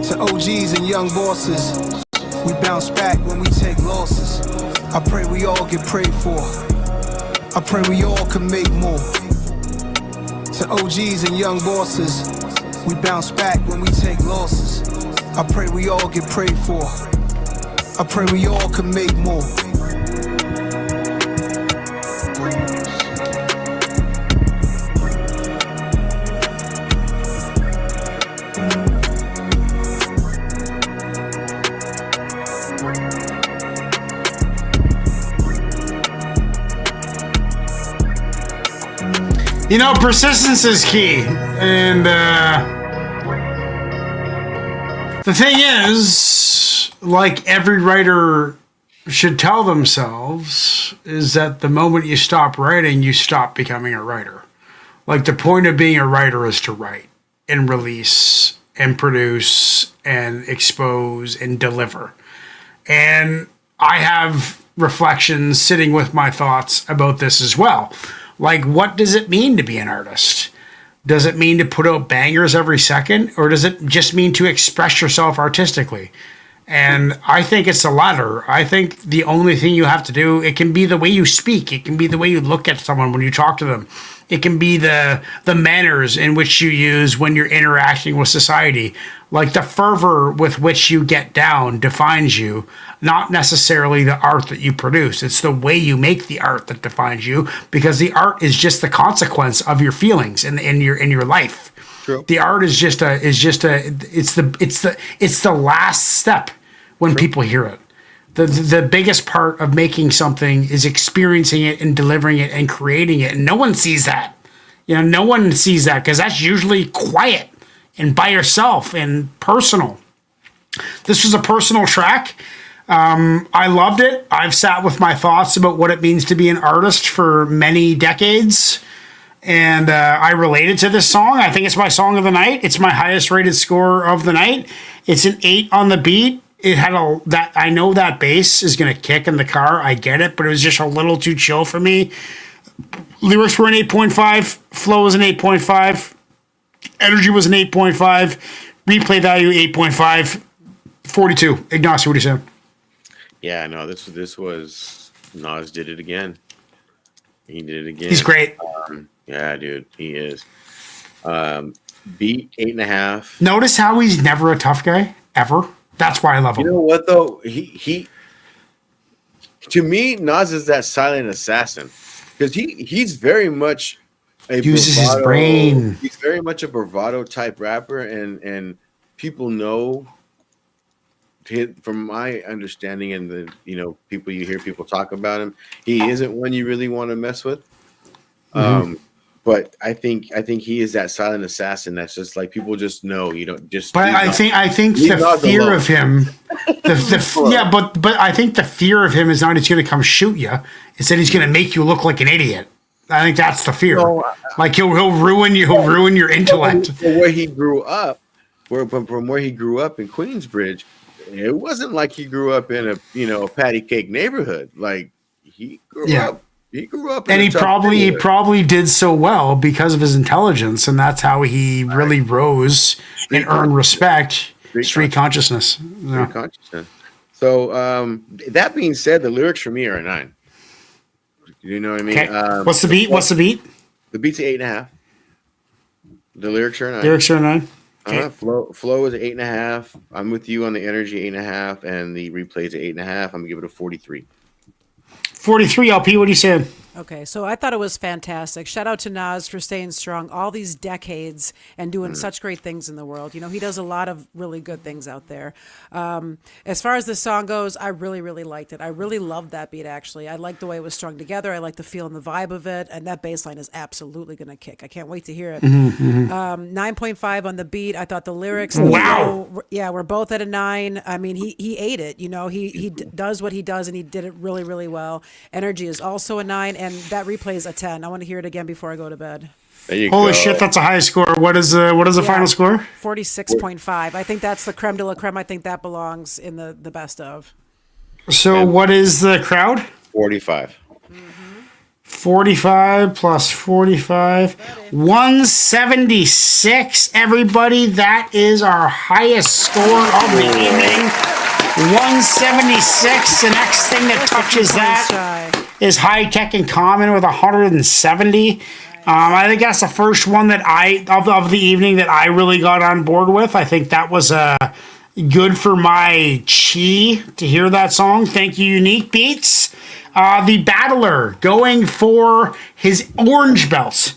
To OGs and young bosses, we bounce back when we take losses. I pray we all get prayed for. I pray we all can make more. To OGs and young bosses, we bounce back when we take losses. I pray we all get prayed for. I pray we all can make more. You know, persistence is key. And the thing is, like every writer should tell themselves, is that the moment you stop writing, you stop becoming a writer. Like the point of being a writer is to write and release and produce and expose and deliver. And I have reflections sitting with my thoughts about this as well. Like, what does it mean to be an artist? Does it mean to put out bangers every second? Or does it just mean to express yourself artistically? And I think it's the latter. I think the only thing you have to do, it can be the way you speak. It can be the way you look at someone when you talk to them. It can be the manners in which you use when you're interacting with society. Like the fervor with which you get down defines you, not necessarily the art that you produce. It's the way you make the art that defines you, because the art is just the consequence of your feelings in your life. True. The art is just the last step when people hear it. The biggest part of making something is experiencing it and delivering it and creating it. And no one sees that. You know, no one sees that because that's usually quiet and by yourself and personal. This was a personal track. I loved it. I've sat with my thoughts about what it means to be an artist for many decades. And I related to this song. I think it's my song of the night. It's my highest rated score of the night. It's an 8 on the beat. It had that I know that bass is going to kick in the car. I get it, but it was just a little too chill for me. Lyrics were an 8.5. Flow was an 8.5. Energy was an 8.5. Replay value 8.5. 42. Ignacio, what do you say? Yeah, no, this was Nas did it again. He did it again. He's great. Yeah, dude, he is. Beat 8.5. Notice how he's never a tough guy ever. That's why I love him. You know what though? He to me, Nas is that silent assassin because he's very much uses his brain. He's very much a bravado type rapper, and people know. From my understanding, and the you hear people talk about him, he isn't one you really want to mess with. But But I think he is that silent assassin that's just like people just know, just. But I think the fear of him, but I think the fear of him is not he's going to come shoot you. It's that he's going to make you look like an idiot. I think that's the fear. Like he'll ruin you. He'll ruin your intellect. From where he grew up, from where he grew up in Queensbridge, it wasn't like he grew up in a patty cake neighborhood. Like he grew up. He grew up, and he probably did so well because of his intelligence, and that's how he really rose and earned respect. Street consciousness. Yeah. Street consciousness. So that being said, the lyrics for me are a 9. You know what I mean? Okay. What's the beat? The beat's 8.5. The lyrics are a 9. Lyrics are a 9. Okay. Flow is 8.5. I'm with you on the energy 8.5, and the replay is 8.5. I'm gonna give it a 43. 43 LP. What are you saying? Okay, so I thought it was fantastic. Shout out to Nas for staying strong all these decades and doing such great things in the world. He does a lot of really good things out there. As far as the song goes, I really, really liked it. I really loved that beat, actually. I liked the way it was strung together. I liked the feel and the vibe of it, and that bass line is absolutely going to kick. I can't wait to hear it. 9.5 on the beat. I thought the lyrics, we're both at a 9. I mean, he ate it. He does what he does, and he did it really, really well. Energy is also a 9, and that replay is a 10. I want to hear it again before I go to bed. Holy shit, that's a high score. What is the final score? 46.5. I think that's the creme de la creme. I think that belongs in the best of. So what is the crowd? 45. 45 plus 45. 176, everybody. That is our highest score of the evening. 176. The next thing that touches that is Hi-Tek and Common with 170. I think that's the first one that of the evening that I really got on board with. I think that was good for my chi to hear that song. Thank you, Unique Beats. The Battler going for his orange belt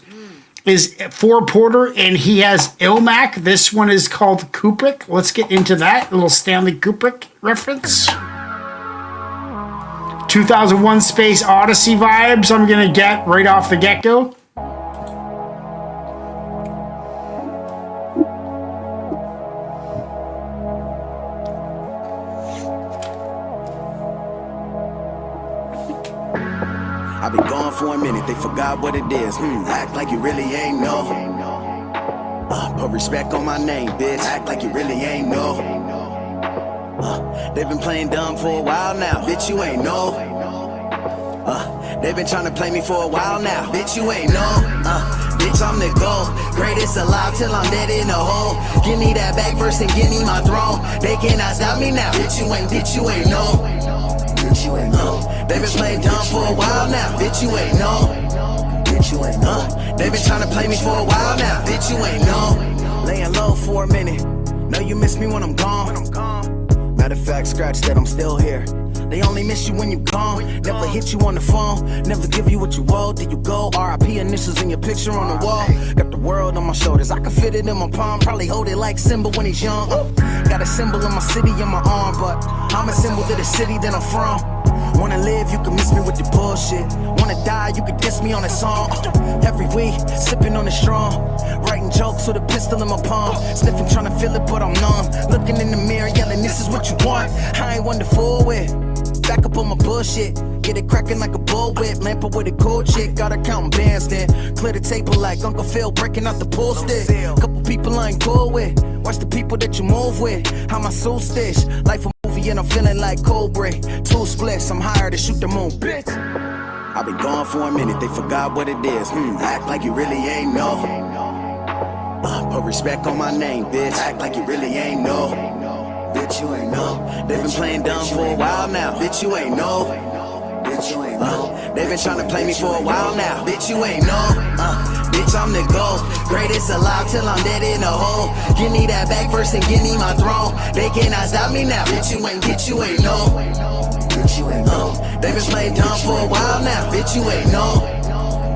is for Porter, and he has Ilmac. This one is called Kubrick. Let's get into that. A little Stanley Kubrick reference. 2001 Space Odyssey vibes I'm going to get right off the get-go. I've been gone for a minute, they forgot what it is. Act like you really ain't know. Put respect on my name, bitch. Act like you really ain't know. They've been playing dumb for a while now, bitch, you ain't know. They've been trying to play me for a while now, bitch, you ain't know. Bitch, I'm the GOAT, greatest alive till I'm dead in a hole. Give me that back first and give me my throne. They cannot stop me now, bitch, you ain't know. Bitch, you ain't know. They've been playing dumb for a while now, bitch, you ain't know. Bitch, you ain't know. They've been trying to play me for a while now, bitch, you ain't know. Laying low for a minute, know you miss me when I'm gone. Matter of fact, scratch that, I'm still here. They only miss you when you gone. Never hit you on the phone, never give you what you owe. There you go, R.I.P. initials in your picture on the wall. Got the world on my shoulders, I can fit it in my palm. Probably hold it like Simba when he's young. Got a symbol in my city in my arm, but I'm a symbol to the city that I'm from. Wanna live, you can miss me with your bullshit. Wanna die, you can diss me on a song. Every week, sipping on the strong. Writing jokes with a pistol in my palm. Sniffing, trying to feel it, but I'm numb. Looking in the mirror, yelling, this is what you want. I ain't one to fool with. Back up on my bullshit. Get it cracking like a bullwhip. Lamp up with a cool chick. Gotta count bands then. Clear the table like Uncle Phil breaking out the pool stick. Couple people I ain't cool with. Watch the people that you move with. How my soul stitch. Life a movie and I'm feeling like Cobra. 2 splits, I'm hired to shoot the moon, bitch. I've been gone for a minute, they forgot what it is. Act like you really ain't know. Put respect on my name, bitch. Act like you really ain't know. Bitch, you ain't know. They've been playing dumb for a while now. Bitch, you ain't know. Bitch, you ain't know. They've been trying to play me for a while now. Bitch, you ain't know. Bitch, I'm the GOAT, greatest alive till I'm dead in a hole. Give me that back first and give me my throne. They cannot stop me now. Bitch, you ain't know. Bitch, you ain't know. They've been playing dumb for a while now. Bitch, you ain't know.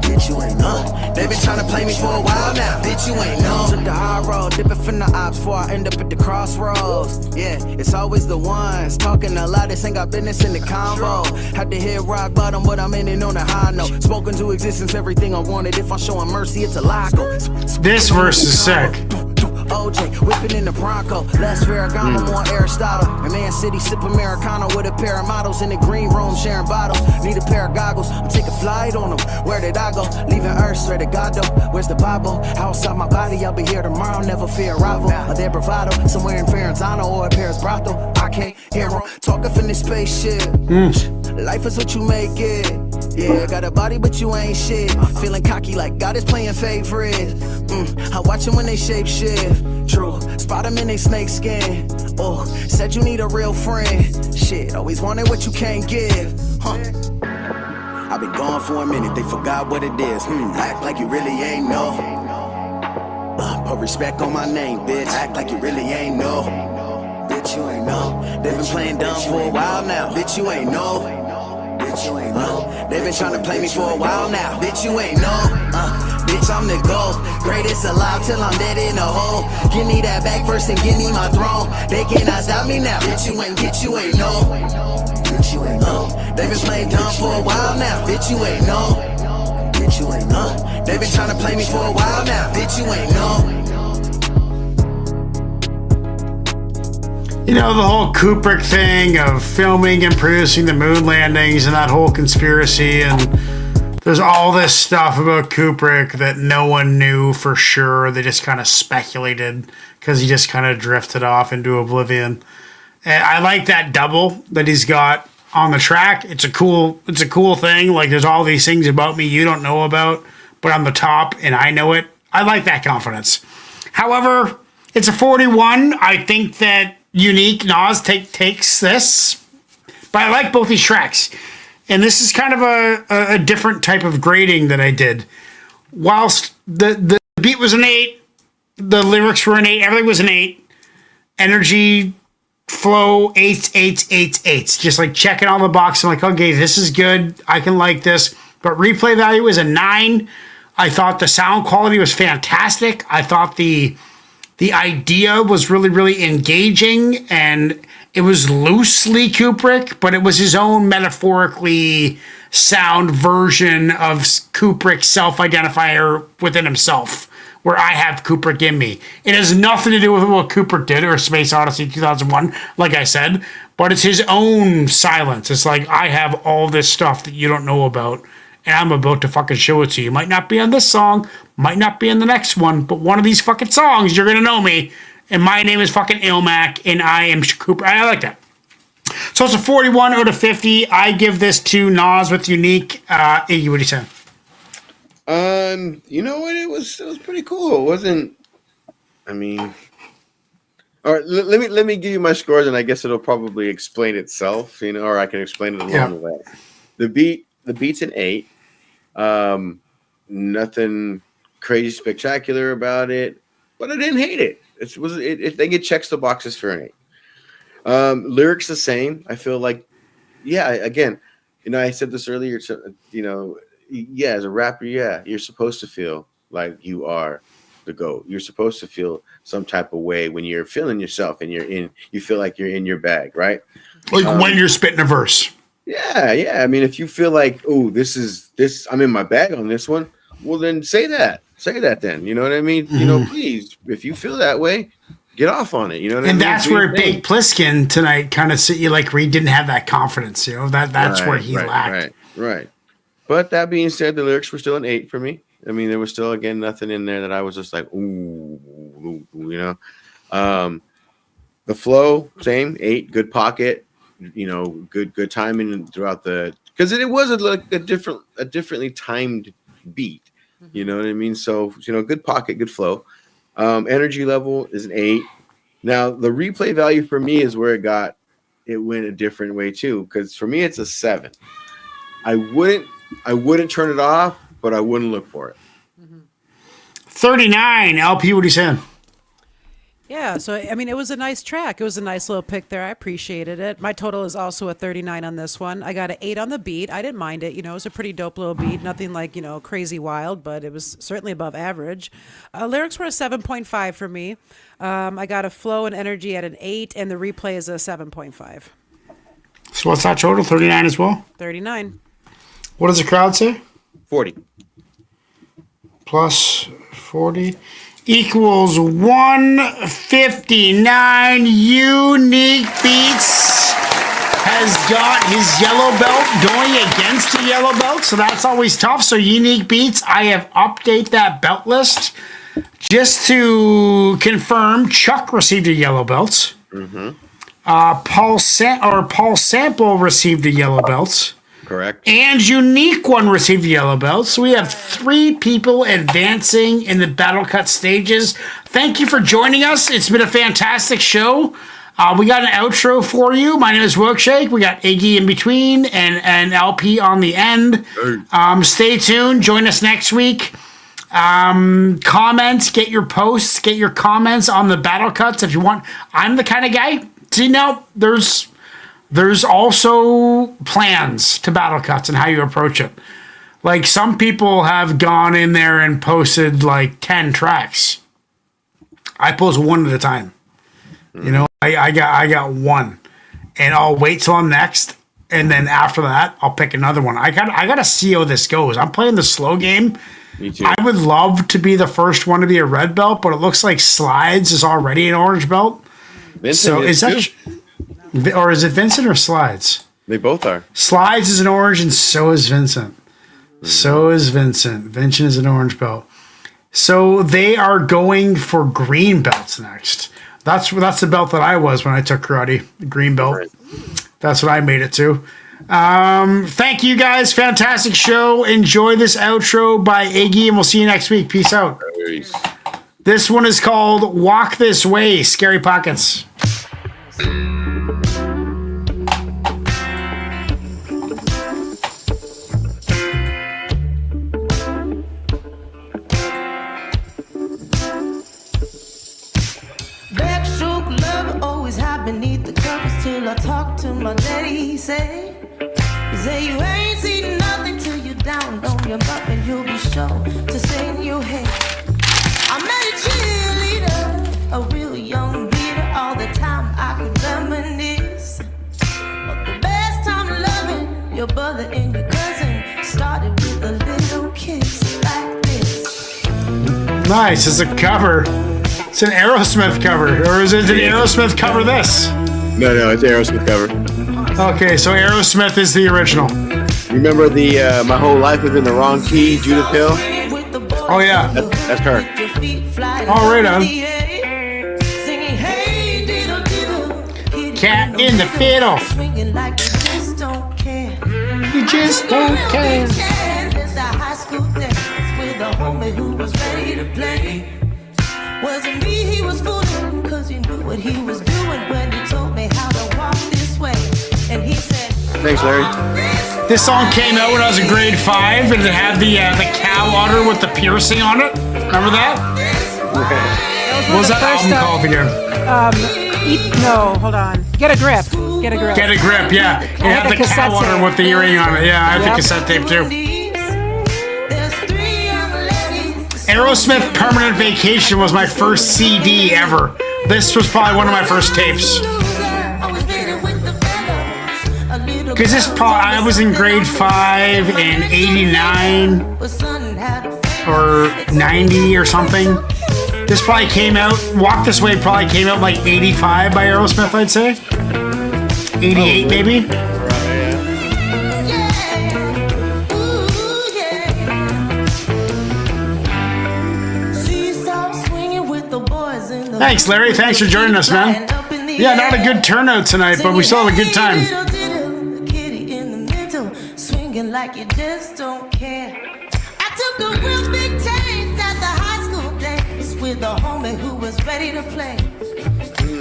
Bitch, you ain't know. They been trying to play me for a while now. Bitch, you ain't know. Took the high road, dipping from the ops before I end up at the crossroads. Yeah, it's always the ones talking a lot. This ain't got business in the convo. Had to hit rock bottom, but I'm in it on a high note. Spoken to existence, everything I wanted. If I'm showing mercy, it's a lie. This verse is sick. OJ, whipping in the Bronco. Less Ferragamo, more Aristotle. And Man City, sip Americano with a pair of models in the green room sharing bottles. Need a pair of goggles, I'm taking flight on them. Where did I go? Leaving Earth, straight to God though. Where's the Bible? Outside my body, I'll be here tomorrow. Never fear arrival. Or their bravado, somewhere in Ferentino or a Paris brothel. I can't hear them talking from this spaceship. Life is what you make it. Yeah, got a body, but you ain't shit. Feeling cocky like God is playing favorite. I watch them when they shape shift. True, spot them in they snake skin. Oh, said you need a real friend. Shit, always wanted what you can't give. I've been gone for a minute, they forgot what it is. Act like you really ain't know. Put respect on my name, bitch. Act like you really ain't know. Bitch, you ain't know. They've been playing dumb for a while now. Bitch, you ain't know. Bitch, you ain't know. They've been trying to play me for a while now. Bitch, you ain't know. Bitch, I'm the GOAT. Greatest alive till I'm dead in a hole. Give me that back first and give me my throne. They cannot stop me now. Bitch, you ain't know. Bitch, you ain't know. They've been playing dumb for a while now. Bitch, you ain't know. Bitch, you ain't know. They've been trying to play me for a while now. Bitch, you ain't know. You know, the whole Kubrick thing of filming and producing the moon landings and that whole conspiracy, and there's all this stuff about Kubrick that no one knew for sure. They just kind of speculated because he just kind of drifted off into oblivion. And I like that double that he's got on the track. It's a cool thing. Like, there's all these things about me you don't know about, but I'm the top and I know it. I like that confidence. However, it's a 41. I think that Unique Nas takes this, but I like both these tracks. And this is kind of a different type of grading that I did. Whilst the beat was an 8, the lyrics were an 8, everything was an 8. Energy, flow, 8s. Just like checking all the boxes. I'm like, okay, this is good. I can like this. But replay value is a 9. I thought the sound quality was fantastic. I thought the idea was really, really engaging, and it was loosely Kubrick, but it was his own metaphorically sound version of Kubrick's self-identifier within himself, where I have Kubrick in me. It has nothing to do with what Kubrick did or Space Odyssey 2001, like I said, but it's his own silence. It's like, I have all this stuff that you don't know about, and I'm about to fucking show it to you. Might not be on this song, might not be in the next one, but one of these fucking songs, you're gonna know me. And my name is fucking Ilmac, and I am Shakur. I like that. So it's a 41 out of 50. I give this to Nas with Unique. Iggy, what do you say? You know what? It was pretty cool. It wasn't. I mean, all right. Let me give you my scores, and I guess it'll probably explain itself. You know, or I can explain it along the way. The beat's an 8. Nothing crazy spectacular about it, but I didn't hate it. I think it checks the boxes for an 8. Lyrics the same. I feel like, again, you know, I said this earlier. You know, as a rapper, you're supposed to feel like you are the GOAT. You're supposed to feel some type of way when you're feeling yourself and you feel like you're in your bag, right? Like when you're spitting a verse. Yeah. I mean, if you feel like, oh, this, I'm in my bag on this one, well, then say that. Say that then. You know what I mean? Mm-hmm. You know, please, if you feel that way, get off on it. You know what I mean? And that's where Big Pliskin tonight kind of see you like Reed didn't have that confidence. You know, that's where he lacked. Right. But that being said, the lyrics were still an 8 for me. I mean, there was still, again, nothing in there that I was just like, ooh, you know. The flow, same, 8, good pocket, you know, good timing throughout because it was a differently timed beat. You know what I mean? So, you know, good pocket, good flow. Energy level is an 8. Now, the replay value for me is where it went a different way too. Because for me, it's a 7. I wouldn't turn it off, but I wouldn't look for it. 39. LP, what are you saying? Yeah, so I mean, it was a nice track. It was a nice little pick there. I appreciated it. My total is also a 39 on this one. I got an 8 on the beat. I didn't mind it. You know, it was a pretty dope little beat. Nothing like, you know, crazy wild, but it was certainly above average. Lyrics were a 7.5 for me. I got a flow and energy at an 8, and the replay is a 7.5. So what's that total? 39 as well? 39. What does the crowd say? 40. Plus 40 equals 159. Unique Beats has got his yellow belt going against a yellow belt, so that's always tough. So Unique Beats, I have updated that belt list just to confirm. Chuck received a yellow belt. Paul Sample received a yellow belt. Correct. And Unique One received the yellow belt. So we have 3 people advancing in the battle cut stages. Thank you for joining us. It's been a fantastic show. We got an outro for you. My name is Wilkshake. We got Iggy in between and LP on the end. Stay tuned. Join us next week. Comments, get your posts, get your comments on the battle cuts if you want. I'm the kind of guy. See, now there's also plans to battle cuts and how you approach it. Like, some people have gone in there and posted like 10 tracks. I post one at a time. You know, I got one, and I'll wait till I'm next, and then after that, I'll pick another one. I gotta see how this goes. I'm playing the slow game. Me too. I would love to be the first one to be a red belt, but it looks like Slides is already an orange belt. Vincent so is that? Or is it Vincent or Slides? They both are. Slides is an orange, and so is Vincent. So is Vincent. Vincent is an orange belt. So they are going for green belts next. That's the belt that I was when I took karate. The green belt. Right. That's what I made it to. Thank you guys. Fantastic show. Enjoy this outro by Iggy, and we'll see you next week. Peace out. Peace. This one is called Walk This Way, Scary Pockets. Beneath the covers till I talk to my daddy, he say you ain't seen nothing till you down on your butt, and you'll be sure to say in your head, I met a cheerleader, a real young leader, all the time I could reminisce. But the best time loving your brother and your cousin started with a little kiss like this. Nice, it's a cover. It's an Aerosmith cover, or is it an Aerosmith cover this? No, it's Aerosmith cover. Okay, so Aerosmith is the original. Remember the My Whole Life Was in the Wrong Key, Judith Hill? Oh, yeah. That's her. Oh, right on. Cat in the fiddle. You just don't care. Wasn't me he was fooling, cause he knew what he was doing when he told me how to walk this way. And he said, thanks, Larry. This song came out when I was in grade 5, and it had the cow otter with the piercing on it. Remember that? What was that album called again? No, hold on. Get a Grip. Get a Grip. Get a Grip, yeah. It had the cow otter with the earring on it. Yeah, I had the cassette tape too. Aerosmith Permanent Vacation was my first CD ever. This was probably one of my first tapes. Because I was in grade 5 in 89 or 90 or something. This probably came out, Walk This Way probably came out like 85 by Aerosmith, I'd say. 88 maybe. Thanks, Larry. Thanks for joining us, man. Yeah, not a good turnout tonight, but we still have a good time. Swinging like you just don't care. I took a real big taste at the high school days with a homie who was ready to play.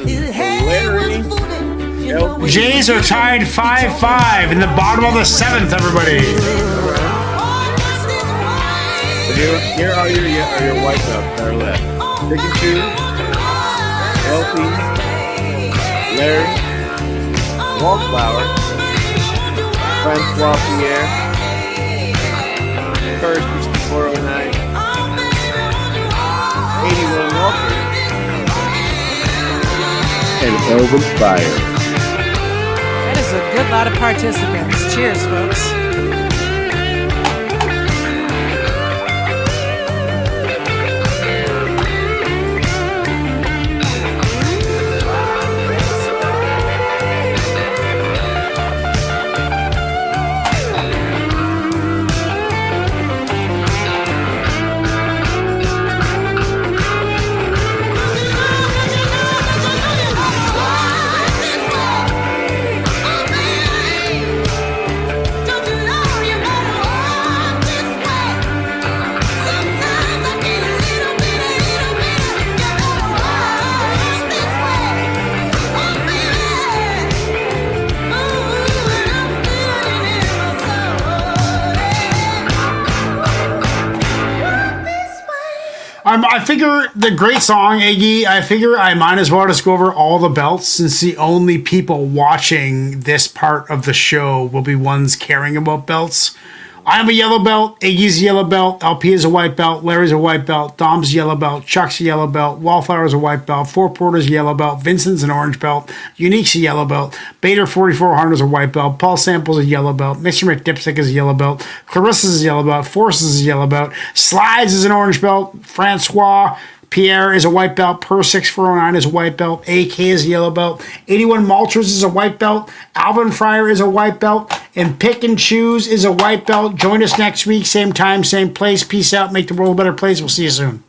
His head was fooling. Jays are tied 5-5 in the bottom of the 7th, everybody. Here are your white belts that are left. Pick and choose. LP, Larry, Wallflower, Francois Pierre, Curse 6409, 81 Walker, and Elvin Fire. That is a good lot of participants. Cheers, folks. I figure the great song, Iggy, I figure I might as well just go over all the belts since the only people watching this part of the show will be ones caring about belts. I'm a yellow belt, Iggy's a yellow belt, LP is a white belt, Larry's a white belt, Dom's a yellow belt, Chuck's a yellow belt, Wallflower's a white belt, Four Porter's a yellow belt, Vincent's an orange belt, Unique's a yellow belt, Bader 4400's a white belt, Paul Sample's a yellow belt, Mr. McDipstick is a yellow belt, Clarissa's a yellow belt, Force is a yellow belt, Slides is an orange belt, Francois Pierre is a white belt. Per 6409 is a white belt. AK is a yellow belt. 81 Malters is a white belt. Alvin Fryer is a white belt. And Pick and Choose is a white belt. Join us next week. Same time, same place. Peace out. Make the world a better place. We'll see you soon.